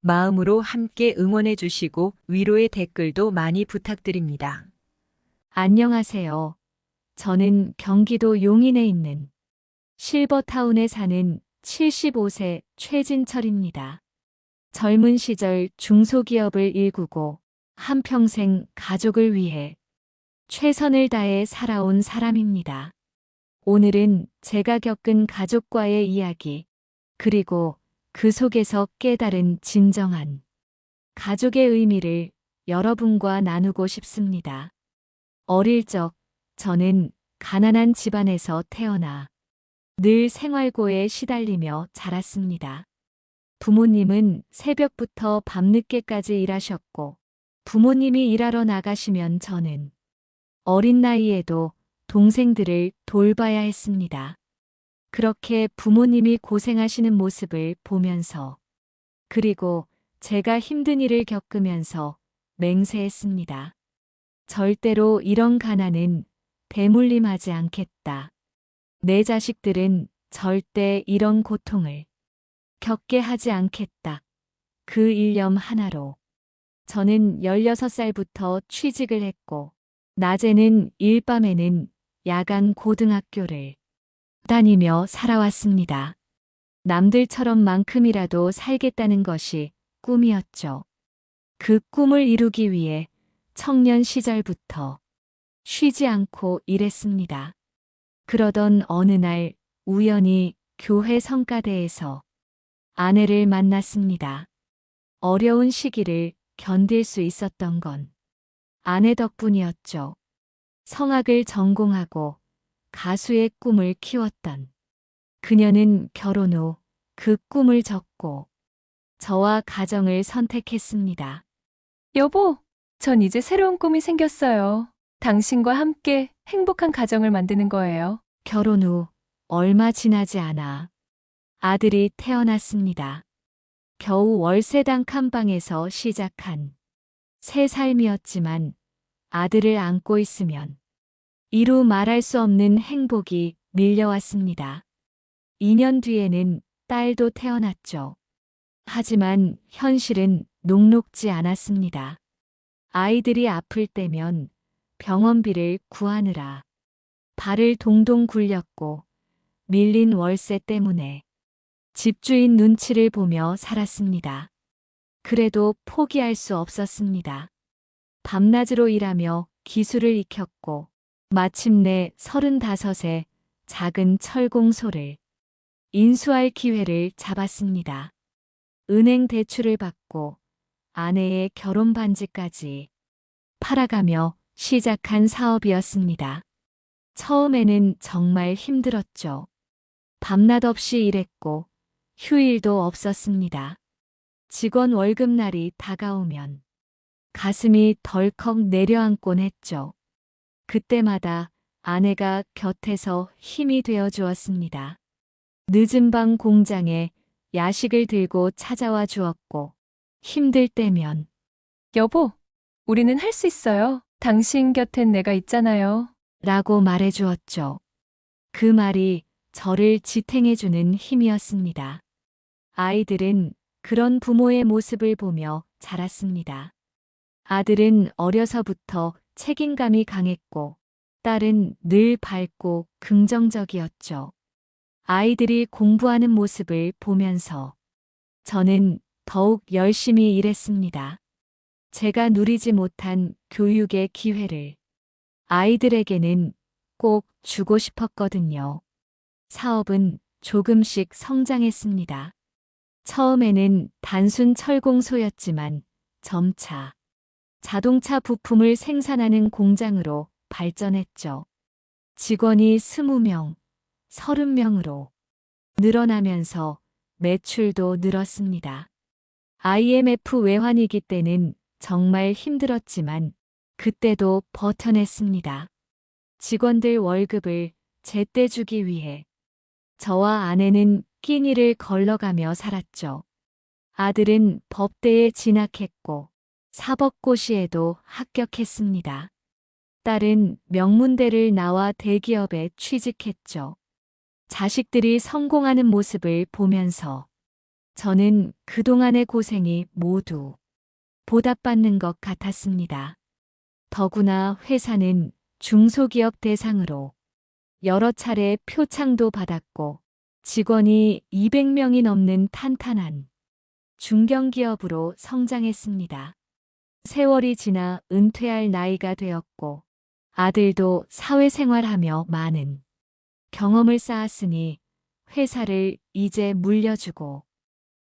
Speaker 3: 마음으로 함께 응원해 주시고 위로의 댓글도 많이 부탁드립니다.
Speaker 2: 안녕하세요. 저는 경기도 용인에 있는 실버타운에 사는 75세 최진철입니다. 젊은 시절 중소기업을 일구고 한평생 가족을 위해 최선을 다해 살아온 사람입니다. 오늘은 제가 겪은 가족과의 이야기, 그리고 그 속에서 깨달은 진정한 가족의 의미를 여러분과 나누고 싶습니다. 어릴 적 저는 가난한 집안에서 태어나 늘 생활고에 시달리며 자랐습니다. 부모님은 새벽부터 밤늦게까지 일하셨고 부모님이 일하러 나가시면 저는 어린 나이에도 동생들을 돌봐야 했습니다. 그렇게 부모님이 고생하시는 모습을 보면서 그리고 제가 힘든 일을 겪으면서 맹세했습니다. 절대로 이런 가난은 대물림하지 않겠다. 내 자식들은 절대 이런 고통을 겪게 하지 않겠다. 그 일념 하나로 저는 16살부터 취직을 했고 낮에는 일, 밤에는 야간 고등학교를 다니며 살아왔습니다. 남들처럼만큼이라도 살겠다는 것이 꿈이었죠. 그 꿈을 이루기 위해 청년 시절부터 쉬지 않고 일했습니다. 그러던 어느 날 우연히 교회 성가대에서 아내를 만났습니다. 어려운 시기를 견딜 수 있었던 건 아내 덕분이었죠. 성악을 전공하고 가수의 꿈을 키웠던 그녀는 결혼 후 그 꿈을 접고 저와 가정을 선택했습니다.
Speaker 14: 여보, 전 이제 새로운 꿈이 생겼어요. 당신과 함께 행복한 가정을 만드는 거예요.
Speaker 2: 결혼 후 얼마 지나지 않아 아들이 태어났습니다. 겨우 월세당 칸방에서 시작한 새 삶이었지만 아들을 안고 있으면 이루 말할 수 없는 행복이 밀려왔습니다. 2년 뒤에는 딸도 태어났죠. 하지만 현실은 녹록지 않았습니다. 아이들이 아플 때면 병원비를 구하느라 발을 동동 굴렸고 밀린 월세 때문에 집주인 눈치를 보며 살았습니다. 그래도 포기할 수 없었습니다. 밤낮으로 일하며 기술을 익혔고 마침내 35에 작은 철공소를 인수할 기회를 잡았습니다. 은행 대출을 받고 아내의 결혼 반지까지 팔아가며 시작한 사업이었습니다. 처음에는 정말 힘들었죠. 밤낮 없이 일했고 휴일도 없었습니다. 직원 월급날이 다가오면 가슴이 덜컥 내려앉곤 했죠. 그때마다 아내가 곁에서 힘이 되어 주었습니다. 늦은 밤 공장에 야식을 들고 찾아와 주었고 힘들 때면
Speaker 14: 여보, 우리는 할 수 있어요. 당신 곁엔 내가 있잖아요.
Speaker 2: 라고 말해 주었죠. 그 말이 저를 지탱해주는 힘이었습니다. 아이들은 그런 부모의 모습을 보며 자랐습니다. 아들은 어려서부터 책임감이 강했고 딸은 늘 밝고 긍정적이었죠. 아이들이 공부하는 모습을 보면서 저는 더욱 열심히 일했습니다. 제가 누리지 못한 교육의 기회를 아이들에게는 꼭 주고 싶었거든요. 사업은 조금씩 성장했습니다. 처음에는 단순 철공소였지만 점차 자동차 부품을 생산하는 공장으로 발전했죠. 직원이 20명, 30명으로 늘어나면서 매출도 늘었습니다. IMF 외환위기 때는 정말 힘들었지만 그때도 버텨냈습니다. 직원들 월급을 제때 주기 위해 저와 아내는 끼니를 걸러가며 살았죠. 아들은 법대에 진학했고 사법고시에도 합격했습니다. 딸은 명문대를 나와 대기업에 취직했죠. 자식들이 성공하는 모습을 보면서 저는 그동안의 고생이 모두 보답받는 것 같았습니다. 더구나 회사는 중소기업 대상으로 여러 차례 표창도 받았고 직원이 200명이 넘는 탄탄한 중견기업으로 성장했습니다. 세월이 지나 은퇴할 나이가 되었고 아들도 사회생활하며 많은 경험을 쌓았으니 회사를 이제 물려주고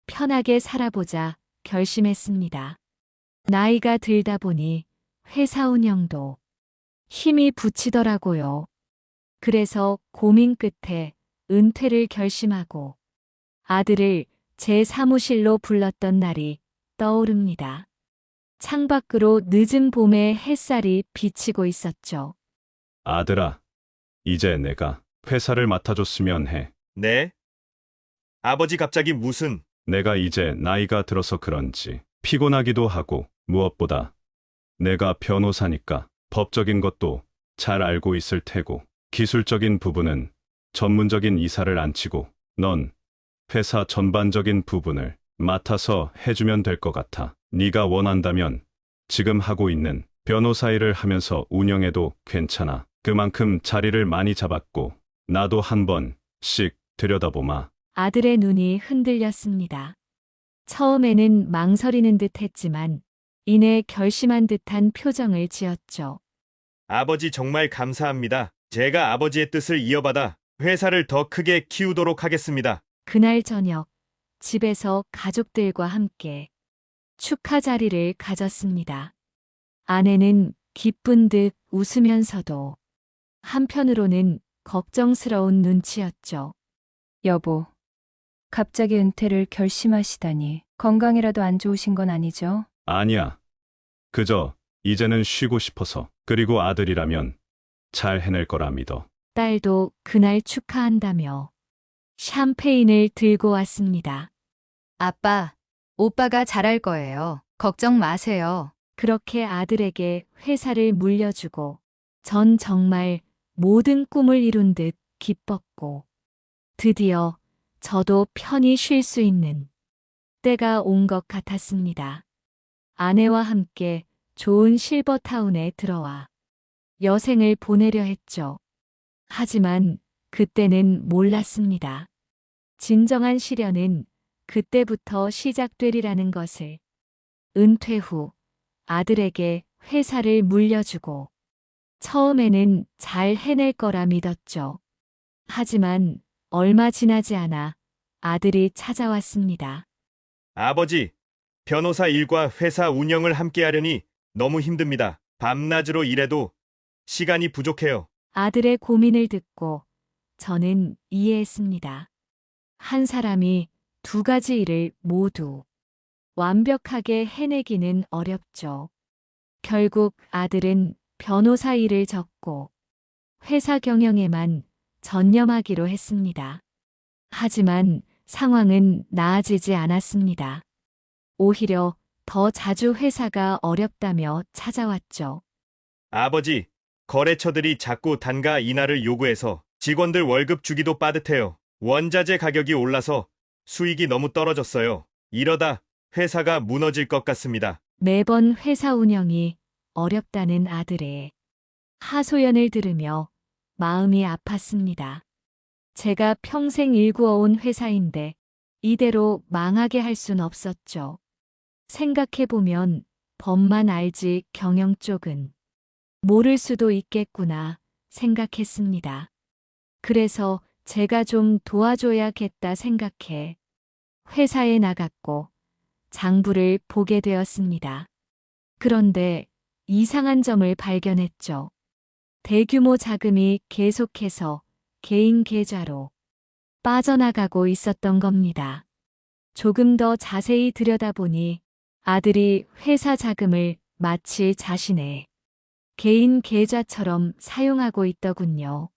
Speaker 2: 편하게 살아보자 결심했습니다. 나이가 들다 보니 회사 운영도 힘이 붙이더라고요. 그래서 고민 끝에 은퇴를 결심하고 아들을 제 사무실로 불렀던 날이 떠오릅니다. 창밖으로 늦은 봄의 햇살이 비치고 있었죠.
Speaker 10: 아들아, 이제 내가 회사를 맡아줬으면 해.
Speaker 6: 네? 아버지 갑자기 무슨...
Speaker 10: 내가 이제 나이가 들어서 그런지 피곤하기도 하고 무엇보다 내가 변호사니까 법적인 것도 잘 알고 있을 테고 기술적인 부분은 전문적인 이사를 안 치고 넌 회사 전반적인 부분을 맡아서 해주면 될 것 같아. 네가 원한다면 지금 하고 있는 변호사 일을 하면서 운영해도 괜찮아. 그만큼 자리를 많이 잡았고 나도 한 번씩 들여다보마.
Speaker 2: 아들의 눈이 흔들렸습니다. 처음에는 망설이는 듯 했지만 이내 결심한 듯한 표정을 지었죠.
Speaker 6: 아버지 정말 감사합니다. 제가 아버지의 뜻을 이어받아 회사를 더 크게 키우도록 하겠습니다.
Speaker 2: 그날 저녁 집에서 가족들과 함께 축하 자리를 가졌습니다. 아내는 기쁜 듯 웃으면서도 한편으로는 걱정스러운 눈치였죠.
Speaker 14: 여보, 갑자기 은퇴를 결심하시다니 건강이라도 안 좋으신 건 아니죠?
Speaker 10: 아니야. 그저 이제는 쉬고 싶어서. 그리고 아들이라면 잘 해낼 거라 믿어.
Speaker 2: 딸도 그날 축하한다며 샴페인을 들고 왔습니다.
Speaker 1: 아빠, 오빠가 잘할 거예요. 걱정 마세요.
Speaker 2: 그렇게 아들에게 회사를 물려주고 전 정말 모든 꿈을 이룬 듯 기뻤고 드디어 저도 편히 쉴 수 있는 때가 온 것 같았습니다. 아내와 함께 좋은 실버타운에 들어와 여생을 보내려 했죠. 하지만 그때는 몰랐습니다. 진정한 시련은 그때부터 시작되리라는 것을. 은퇴 후 아들에게 회사를 물려주고 처음에는 잘 해낼 거라 믿었죠. 하지만 얼마 지나지 않아 아들이 찾아왔습니다.
Speaker 6: 아버지, 변호사 일과 회사 운영을 함께 하려니 너무 힘듭니다. 밤낮으로 일해도 시간이 부족해요.
Speaker 2: 아들의 고민을 듣고 저는 이해했습니다. 한 사람이 두 가지 일을 모두 완벽하게 해내기는 어렵죠. 결국 아들은 변호사 일을 접고 회사 경영에만 전념하기로 했습니다. 하지만 상황은 나아지지 않았습니다. 오히려 더 자주 회사가 어렵다며 찾아왔죠.
Speaker 6: 아버지, 거래처들이 자꾸 단가 인하를 요구해서 직원들 월급 주기도 빠듯해요. 원자재 가격이 올라서 수익이 너무 떨어졌어요. 이러다 회사가 무너질 것 같습니다.
Speaker 2: 매번 회사 운영이 어렵다는 아들의 하소연을 들으며 마음이 아팠습니다. 제가 평생 일구어온 회사인데 이대로 망하게 할 순 없었죠. 생각해보면 법만 알지 경영 쪽은 모를 수도 있겠구나 생각했습니다. 그래서 제가 좀 도와줘야겠다 생각해 회사에 나갔고 장부를 보게 되었습니다. 그런데 이상한 점을 발견했죠. 대규모 자금이 계속해서 개인 계좌로 빠져나가고 있었던 겁니다. 조금 더 자세히 들여다보니 아들이 회사 자금을 마치 자신의 개인 계좌처럼 사용하고 있더군요.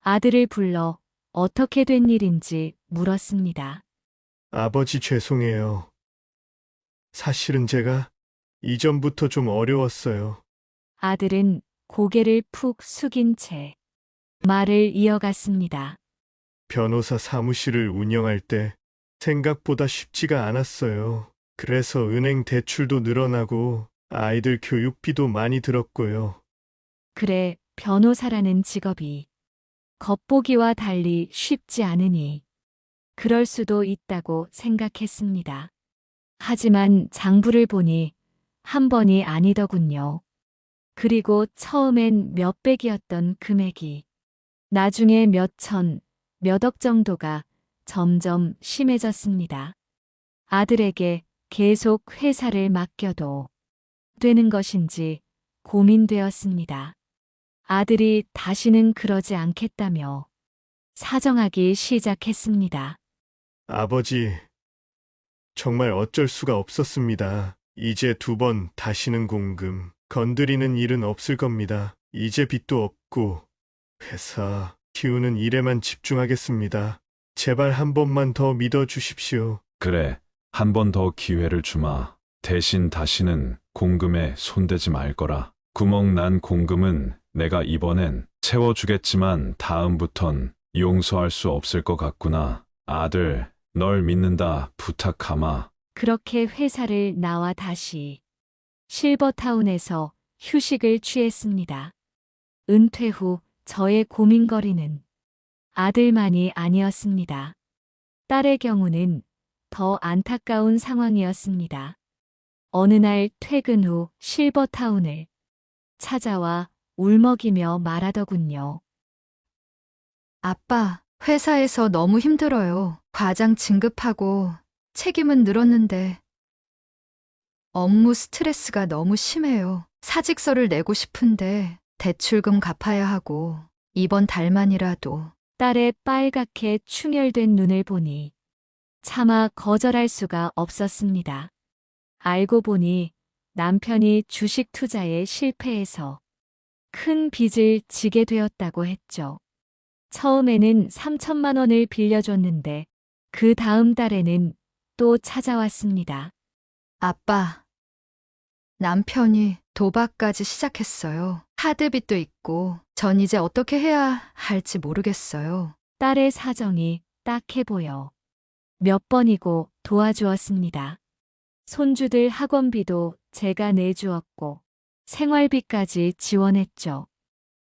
Speaker 2: 아들을 불러 어떻게 된 일인지 물었습니다.
Speaker 15: 아버지 죄송해요. 사실은 제가 이전부터 좀 어려웠어요.
Speaker 2: 아들은 고개를 푹 숙인 채 말을 이어갔습니다.
Speaker 15: 변호사 사무실을 운영할 때 생각보다 쉽지가 않았어요. 그래서 은행 대출도 늘어나고 아이들 교육비도 많이 들었고요.
Speaker 2: 그래, 변호사라는 직업이 겉보기와 달리 쉽지 않으니 그럴 수도 있다고 생각했습니다. 하지만 장부를 보니 한 번이 아니더군요. 그리고 처음엔 몇백이었던 금액이 나중에 몇천, 몇억 정도가 점점 심해졌습니다. 아들에게 계속 회사를 맡겨도 되는 것인지 고민되었습니다. 아들이 다시는 그러지 않겠다며 사정하기 시작했습니다.
Speaker 15: 아버지, 정말 어쩔 수가 없었습니다. 이제 2번 다시는 공금 건드리는 일은 없을 겁니다. 이제 빚도 없고 회사 키우는 일에만 집중하겠습니다. 제발 한 번만 더 믿어주십시오.
Speaker 10: 그래, 한 번 더 기회를 주마. 대신 다시는 공금에 손대지 말 거라. 구멍 난 공금은 내가 이번엔 채워주겠지만 다음부턴 용서할 수 없을 것 같구나. 아들, 널 믿는다. 부탁하마.
Speaker 2: 그렇게 회사를 나와 다시 실버타운에서 휴식을 취했습니다. 은퇴 후 저의 고민거리는 아들만이 아니었습니다. 딸의 경우는 더 안타까운 상황이었습니다. 어느 날 퇴근 후 실버타운을 찾아와 울먹이며 말하더군요.
Speaker 16: 아빠, 회사에서 너무 힘들어요. 과장 진급하고 책임은 늘었는데 업무 스트레스가 너무 심해요. 사직서를 내고 싶은데 대출금 갚아야 하고 이번 달만이라도.
Speaker 2: 딸의 빨갛게 충혈된 눈을 보니 차마 거절할 수가 없었습니다. 알고 보니 남편이 주식 투자에 실패해서 큰 빚을 지게 되었다고 했죠. 처음에는 3천만 원을 빌려줬는데 그 다음 달에는 또 찾아왔습니다.
Speaker 16: 아빠, 남편이 도박까지 시작했어요. 카드빚도 있고 전 이제 어떻게 해야 할지 모르겠어요.
Speaker 2: 딸의 사정이 딱해 보여 몇 번이고 도와주었습니다. 손주들 학원비도 제가 내주었고 생활비까지 지원했죠.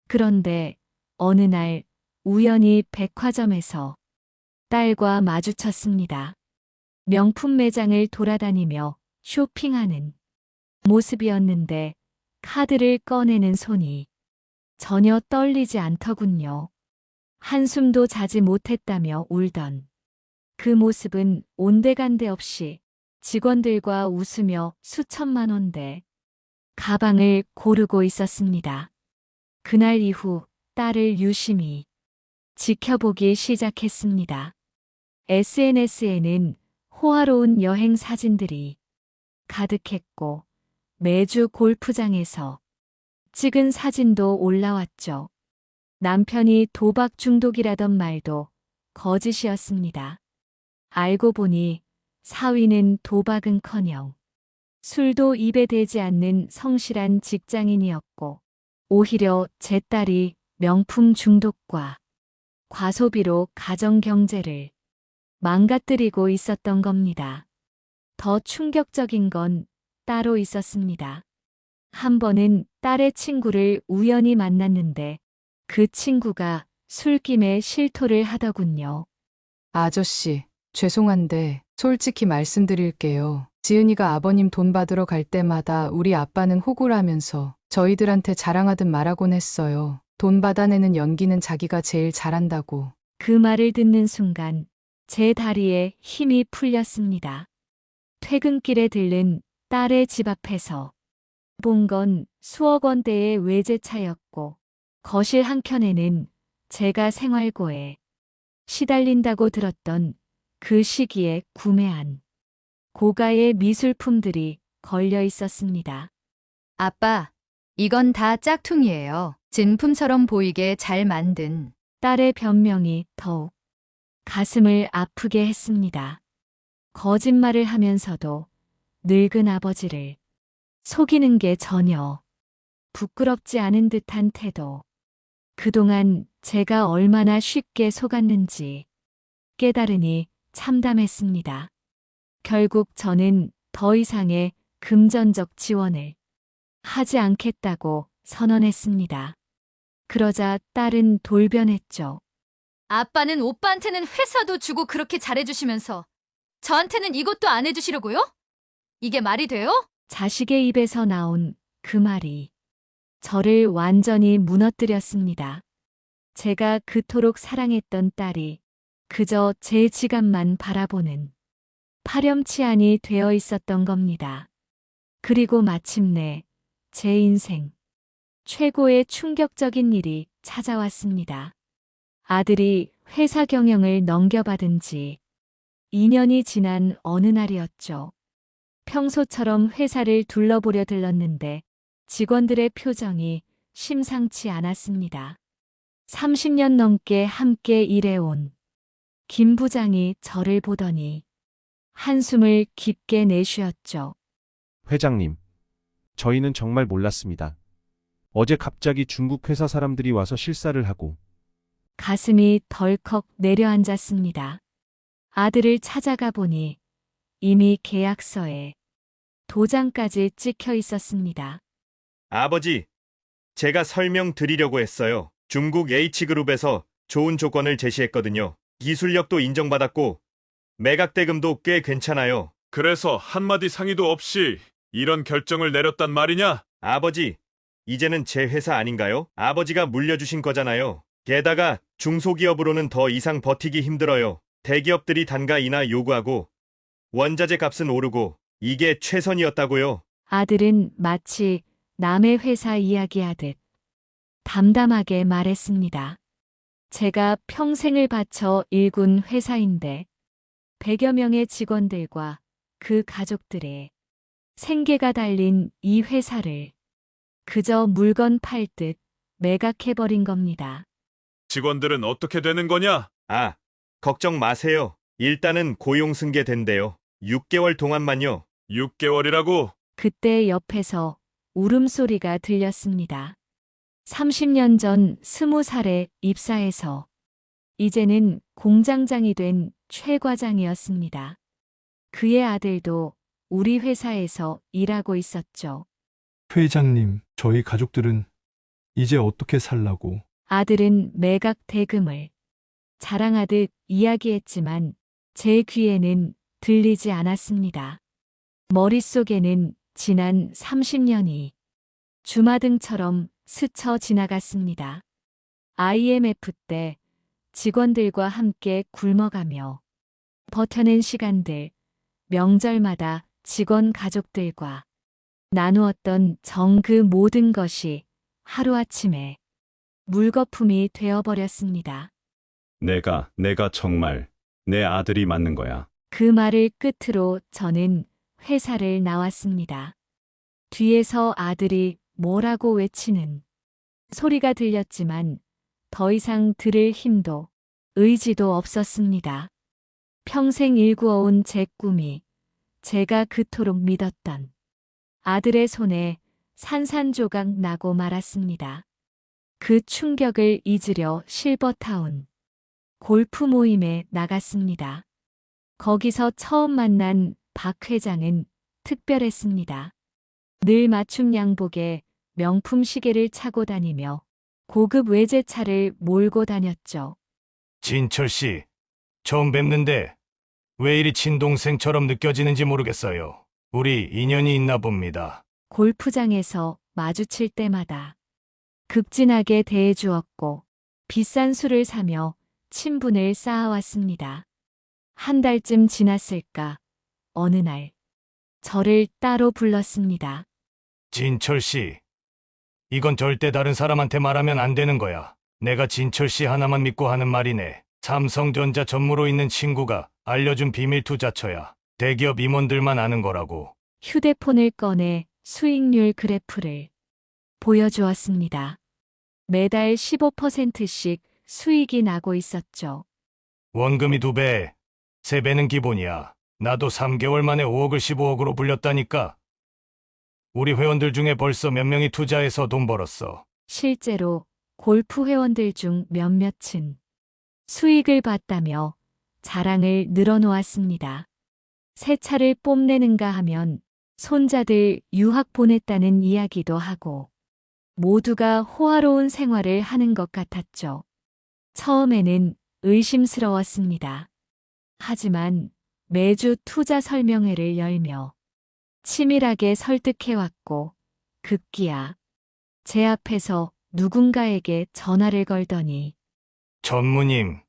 Speaker 2: 그런데 어느 날 우연히 백화점에서 딸과 마주쳤습니다. 명품 매장을 돌아다니며 쇼핑하는 모습이었는데 카드를 꺼내는 손이 전혀 떨리지 않더군요. 한숨도 자지 못했다며 울던 그 모습은 온데간데 없이 직원들과 웃으며 수천만 원대 가방을 고르고 있었습니다. 그날 이후 딸을 유심히 지켜보기 시작했습니다. SNS에는 호화로운 여행 사진들이 가득했고 매주 골프장에서 찍은 사진도 올라왔죠. 남편이 도박 중독이라던 말도 거짓이었습니다. 알고 보니 사위는 도박은커녕 술도 입에 대지 않는 성실한 직장인이었고 오히려 제 딸이 명품 중독과 과소비로 가정 경제를 망가뜨리고 있었던 겁니다. 더 충격적인 건 따로 있었습니다. 한 번은 딸의 친구를 우연히 만났는데 그 친구가 술김에 실토를 하더군요.
Speaker 17: 아저씨, 죄송한데 솔직히 말씀드릴게요. 지은이가 아버님 돈 받으러 갈 때마다 우리 아빠는 호구라면서 저희들한테 자랑하듯 말하곤 했어요. 돈 받아내는 연기는 자기가 제일 잘한다고.
Speaker 2: 그 말을 듣는 순간 제 다리에 힘이 풀렸습니다. 퇴근길에 들른 딸의 집 앞에서 본 건 수억 원대의 외제차였고 거실 한켠에는 제가 생활고에 시달린다고 들었던 그 시기에 구매한 고가의 미술품들이 걸려 있었습니다.
Speaker 16: 아빠, 이건 다 짝퉁이에요. 진품처럼 보이게 잘 만든.
Speaker 2: 딸의 변명이 더욱 가슴을 아프게 했습니다. 거짓말을 하면서도 늙은 아버지를 속이는 게 전혀 부끄럽지 않은 듯한 태도. 그동안 제가 얼마나 쉽게 속았는지 깨달으니 참담했습니다. 결국 저는 더 이상의 금전적 지원을 하지 않겠다고 선언했습니다. 그러자 딸은 돌변했죠.
Speaker 16: 아빠는 오빠한테는 회사도 주고 그렇게 잘해주시면서 저한테는 이것도 안 해주시려고요? 이게 말이 돼요?
Speaker 2: 자식의 입에서 나온 그 말이 저를 완전히 무너뜨렸습니다. 제가 그토록 사랑했던 딸이 그저 제 지갑만 바라보는 파렴치한이 되어 있었던 겁니다. 그리고 마침내 제 인생 최고의 충격적인 일이 찾아왔습니다. 아들이 회사 경영을 넘겨받은 지 2년이 지난 어느 날이었죠. 평소처럼 회사를 둘러보려 들렀는데 직원들의 표정이 심상치 않았습니다. 30년 넘게 함께 일해온 김 부장이 저를 보더니 한숨을 깊게 내쉬었죠.
Speaker 12: 회장님, 저희는 정말 몰랐습니다. 어제 갑자기 중국 회사 사람들이 와서 실사를 하고
Speaker 2: 가슴이 덜컥 내려앉았습니다. 아들을 찾아가 보니 이미 계약서에 도장까지 찍혀 있었습니다.
Speaker 6: 아버지, 제가 설명드리려고 했어요. 중국 H그룹에서 좋은 조건을 제시했거든요. 기술력도 인정받았고 매각 대금도 꽤 괜찮아요.
Speaker 10: 그래서 한마디 상의도 없이 이런 결정을 내렸단 말이냐?
Speaker 6: 아버지, 이제는 제 회사 아닌가요? 아버지가 물려주신 거잖아요. 게다가 중소기업으로는 더 이상 버티기 힘들어요. 대기업들이 단가 인하 요구하고 원자재 값은 오르고 이게 최선이었다고요.
Speaker 2: 아들은 마치 남의 회사 이야기하듯 담담하게 말했습니다. 제가 평생을 바쳐 일군 회사인데 100여 명의 직원들과 그 가족들의 생계가 달린 이 회사를 그저 물건 팔듯 매각해버린 겁니다.
Speaker 10: 직원들은 어떻게 되는 거냐?
Speaker 6: 아, 걱정 마세요. 일단은 고용 승계된대요. 6개월 동안만요.
Speaker 10: 6개월이라고?
Speaker 2: 그때 옆에서 울음소리가 들렸습니다. 30년 전 20살에 입사해서 이제는 공장장이 된 최 과장이었습니다. 그의 아들도 우리 회사에서 일하고 있었죠.
Speaker 11: 회장님, 저희 가족들은 이제 어떻게 살라고?
Speaker 2: 아들은 매각 대금을 자랑하듯 이야기했지만 제 귀에는 들리지 않았습니다. 머릿속에는 지난 30년이 주마등처럼 스쳐 지나갔습니다. IMF 때 직원들과 함께 굶어가며 버텨낸 시간들, 명절마다 직원 가족들과 나누었던 그 모든 것이 하루아침에 물거품이 되어버렸습니다.
Speaker 10: 내가 정말 내 아들이 맞는 거야.
Speaker 2: 그 말을 끝으로 저는 회사를 나왔습니다. 뒤에서 아들이 뭐라고 외치는 소리가 들렸지만 더 이상 들을 힘도 의지도 없었습니다. 평생 일구어온 제 꿈이 제가 그토록 믿었던 아들의 손에 산산조각 나고 말았습니다. 그 충격을 잊으려 실버타운 골프 모임에 나갔습니다. 거기서 처음 만난 박 회장은 특별했습니다. 늘 맞춤 양복에 명품 시계를 차고 다니며 고급 외제차를 몰고 다녔죠.
Speaker 13: 진철 씨, 처음 뵙는데 왜 이리 친동생처럼 느껴지는지 모르겠어요. 우리 인연이 있나 봅니다.
Speaker 2: 골프장에서 마주칠 때마다 극진하게 대해주었고 비싼 술을 사며 친분을 쌓아왔습니다. 한 달쯤 지났을까 어느 날 저를 따로 불렀습니다.
Speaker 13: 진철 씨, 이건 절대 다른 사람한테 말하면 안 되는 거야. 내가 진철 씨 하나만 믿고 하는 말이네. 삼성전자 전무로 있는 친구가 알려준 비밀 투자처야. 대기업 임원들만 아는 거라고.
Speaker 2: 휴대폰을 꺼내 수익률 그래프를 보여주었습니다. 매달 15%씩 수익이 나고 있었죠.
Speaker 13: 원금이 2배, 3배는 기본이야. 나도 3개월 만에 5억을 15억으로 불렸다니까. 우리 회원들 중에 벌써 몇 명이 투자해서 돈 벌었어.
Speaker 2: 실제로 골프 회원들 중 몇몇은 수익을 봤다며 자랑을 늘어놓았습니다. 새 차를 뽐내는가 하면 손자들 유학 보냈다는 이야기도 하고 모두가 호화로운 생활을 하는 것 같았죠. 처음에는 의심스러웠습니다. 하지만 매주 투자 설명회를 열며 치밀하게 설득해왔고 급기야 제 앞에서 누군가에게 전화를 걸더니
Speaker 13: 전무님,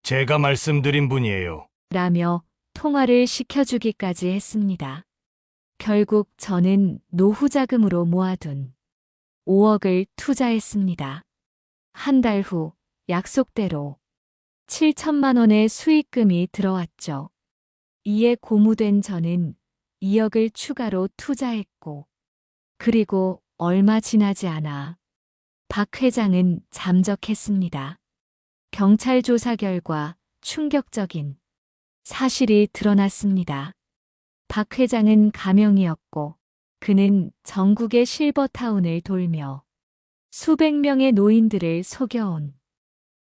Speaker 13: 제가 말씀드린 분이에요.
Speaker 2: 라며 통화를 시켜주기까지 했습니다. 결국 저는 노후 자금으로 모아둔 5억을 투자했습니다. 한 달 후 약속대로 7천만 원의 수익금이 들어왔죠. 이에 고무된 저는 2억을 추가로 투자했고 그리고 얼마 지나지 않아 박 회장은 잠적했습니다. 경찰 조사 결과 충격적인 사실이 드러났습니다. 박 회장은 가명이었고 그는 전국의 실버타운을 돌며 수백 명의 노인들을 속여온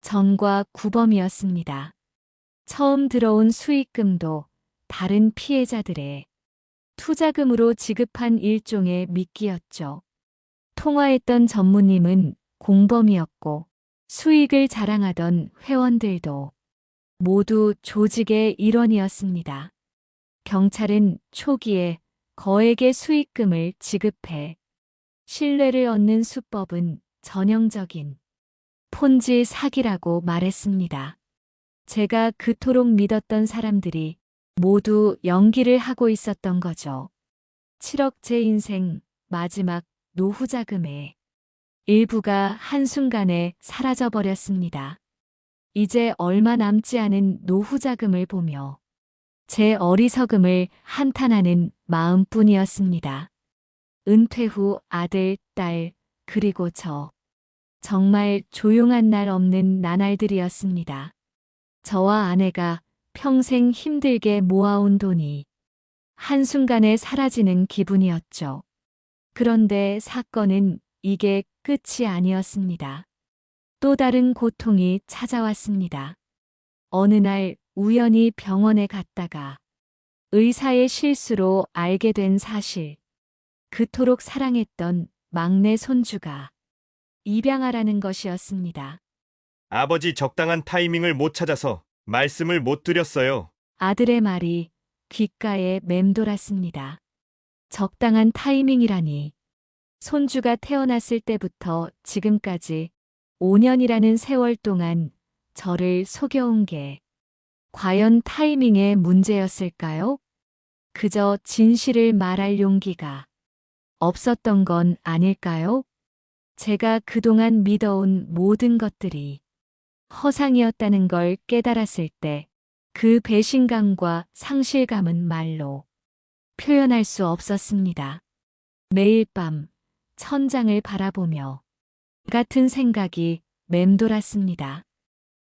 Speaker 2: 전과 구범이었습니다. 처음 들어온 수익금도 다른 피해자들의 투자금으로 지급한 일종의 미끼였죠. 통화했던 전무님은 공범이었고 수익을 자랑하던 회원들도 모두 조직의 일원이었습니다. 경찰은 초기에 거액의 수익금을 지급해 신뢰를 얻는 수법은 전형적인 폰지 사기라고 말했습니다. 제가 그토록 믿었던 사람들이 모두 연기를 하고 있었던 거죠. 7억 제 인생 마지막 노후 자금의 일부가 한순간에 사라져버렸습니다. 이제 얼마 남지 않은 노후 자금을 보며 제 어리석음을 한탄하는 마음뿐이었습니다. 은퇴 후 아들, 딸, 그리고 저. 정말 조용한 날 없는 나날들이었습니다. 저와 아내가 평생 힘들게 모아온 돈이 한순간에 사라지는 기분이었죠. 그런데 사건은 이게 끝이 아니었습니다. 또 다른 고통이 찾아왔습니다. 어느 날 우연히 병원에 갔다가 의사의 실수로 알게 된 사실. 그토록 사랑했던 막내 손주가 입양하라는 것이었습니다.
Speaker 15: 아버지 적당한 타이밍을 못 찾아서 말씀을 못 드렸어요.
Speaker 2: 아들의 말이 귓가에 맴돌았습니다. 적당한 타이밍이라니. 손주가 태어났을 때부터 지금까지 5년이라는 세월 동안 저를 속여온 게 과연 타이밍의 문제였을까요? 그저 진실을 말할 용기가 없었던 건 아닐까요? 제가 그동안 믿어온 모든 것들이 허상이었다는 걸 깨달았을 때 그 배신감과 상실감은 말로 표현할 수 없었습니다. 매일 밤 천장을 바라보며 같은 생각이 맴돌았습니다.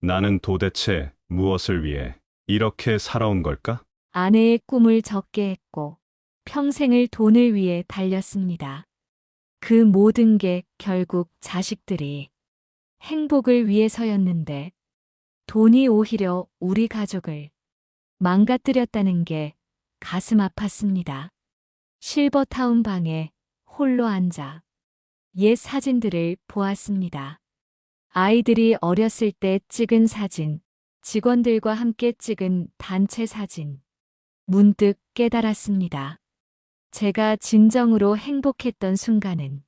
Speaker 10: 나는 도대체 무엇을 위해 이렇게 살아온 걸까?
Speaker 2: 아내의 꿈을 적게 했고 평생을 돈을 위해 달렸습니다. 그 모든 게 결국 자식들이 행복을 위해서였는데 돈이 오히려 우리 가족을 망가뜨렸다는 게 가슴 아팠습니다. 실버타운 방에 홀로 앉아 옛 사진들을 보았습니다. 아이들이 어렸을 때 찍은 사진, 직원들과 함께 찍은 단체 사진. 문득 깨달았습니다. 제가 진정으로 행복했던 순간은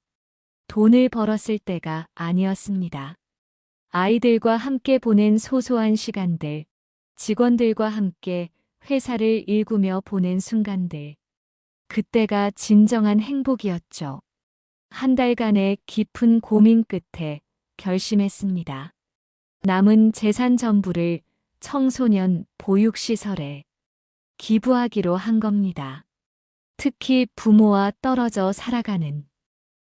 Speaker 2: 돈을 벌었을 때가 아니었습니다. 아이들과 함께 보낸 소소한 시간들, 직원들과 함께 회사를 일구며 보낸 순간들. 그때가 진정한 행복이었죠. 한 달간의 깊은 고민 끝에 결심했습니다. 남은 재산 전부를 청소년 보육시설에 기부하기로 한 겁니다. 특히 부모와 떨어져 살아가는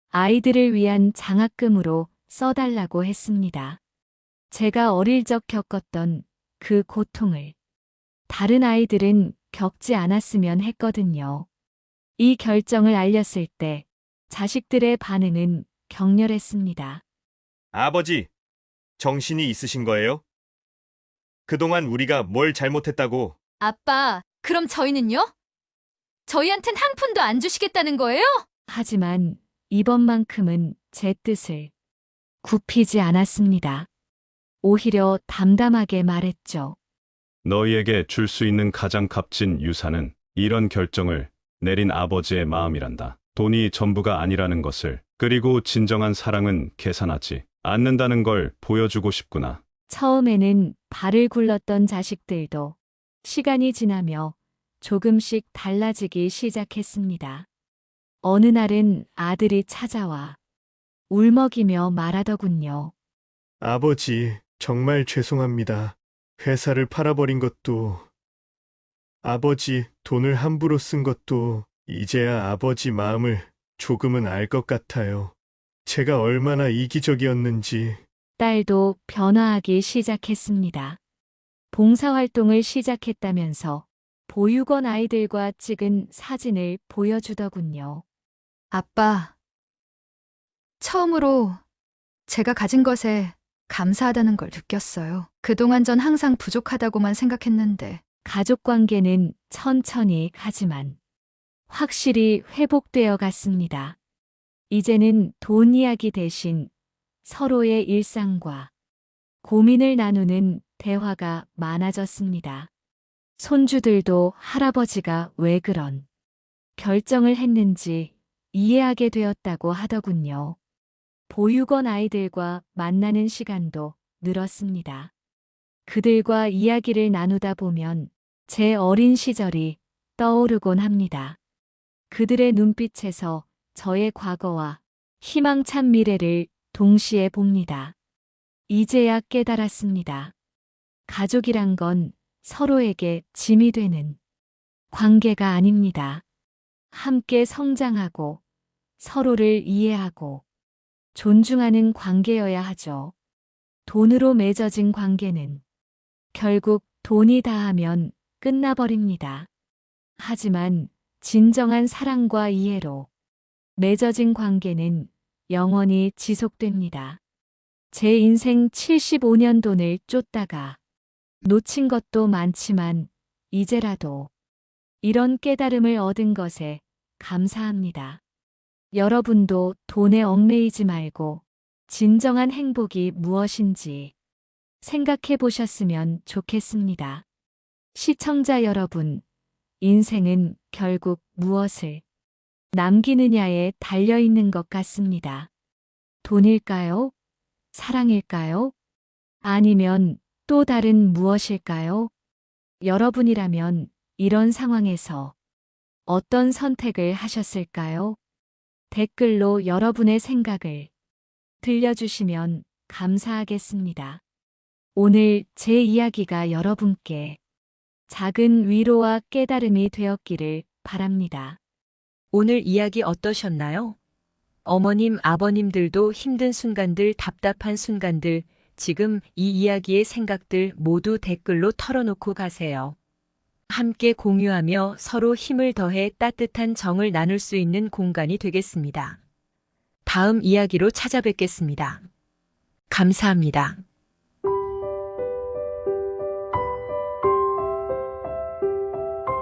Speaker 2: 아이들을 위한 장학금으로 써달라고 했습니다. 제가 어릴 적 겪었던 그 고통을 다른 아이들은 겪지 않았으면 했거든요. 이 결정을 알렸을 때 자식들의 반응은 격렬했습니다.
Speaker 15: 아버지, 정신이 있으신 거예요? 그동안 우리가 뭘 잘못했다고?
Speaker 16: 아빠, 그럼 저희는요? 저희한텐 한 푼도 안 주시겠다는 거예요?
Speaker 2: 하지만 이번만큼은 제 뜻을 굽히지 않았습니다. 오히려 담담하게 말했죠.
Speaker 10: 너희에게 줄 수 있는 가장 값진 유산은 이런 결정을 내린 아버지의 마음이란다. 돈이 전부가 아니라는 것을, 그리고 진정한 사랑은 계산하지 않는다는 걸 보여주고 싶구나.
Speaker 2: 처음에는 발을 굴렀던 자식들도 시간이 지나며 조금씩 달라지기 시작했습니다. 어느 날은 아들이 찾아와 울먹이며 말하더군요.
Speaker 15: 아버지, 정말 죄송합니다. 회사를 팔아버린 것도, 아버지 돈을 함부로 쓴 것도 이제야 아버지 마음을 조금은 알 것 같아요. 제가 얼마나 이기적이었는지.
Speaker 2: 딸도 변화하기 시작했습니다. 봉사활동을 시작했다면서 보육원 아이들과 찍은 사진을 보여주더군요.
Speaker 16: 아빠, 처음으로 제가 가진 것에 감사하다는 걸 느꼈어요. 그동안 전 항상 부족하다고만 생각했는데.
Speaker 2: 가족 관계는 천천히 하지만 확실히 회복되어 갔습니다. 이제는 돈 이야기 대신 서로의 일상과 고민을 나누는 대화가 많아졌습니다. 손주들도 할아버지가 왜 그런 결정을 했는지 이해하게 되었다고 하더군요. 보육원 아이들과 만나는 시간도 늘었습니다. 그들과 이야기를 나누다 보면 제 어린 시절이 떠오르곤 합니다. 그들의 눈빛에서 저의 과거와 희망찬 미래를 동시에 봅니다. 이제야 깨달았습니다. 가족이란 건 서로에게 짐이 되는 관계가 아닙니다. 함께 성장하고 서로를 이해하고 존중하는 관계여야 하죠. 돈으로 맺어진 관계는 결국 돈이 다하면 끝나버립니다. 하지만 진정한 사랑과 이해로 맺어진 관계는 영원히 지속됩니다. 제 인생 75년 돈을 쫓다가 놓친 것도 많지만 이제라도 이런 깨달음을 얻은 것에 감사합니다. 여러분도 돈에 얽매이지 말고 진정한 행복이 무엇인지 생각해 보셨으면 좋겠습니다. 시청자 여러분, 인생은 결국 무엇을 남기느냐에 달려 있는 것 같습니다. 돈일까요? 사랑일까요? 아니면 또 다른 무엇일까요? 여러분이라면 이런 상황에서 어떤 선택을 하셨을까요? 댓글로 여러분의 생각을 들려주시면 감사하겠습니다. 오늘 제 이야기가 여러분께 작은 위로와 깨달음이 되었기를 바랍니다.
Speaker 3: 오늘 이야기 어떠셨나요? 어머님, 아버님들도 힘든 순간들, 답답한 순간들, 지금 이 이야기의 생각들 모두 댓글로 털어놓고 가세요. 함께 공유하며 서로 힘을 더해 따뜻한 정을 나눌 수 있는 공간이 되겠습니다. 다음 이야기로 찾아뵙겠습니다. 감사합니다.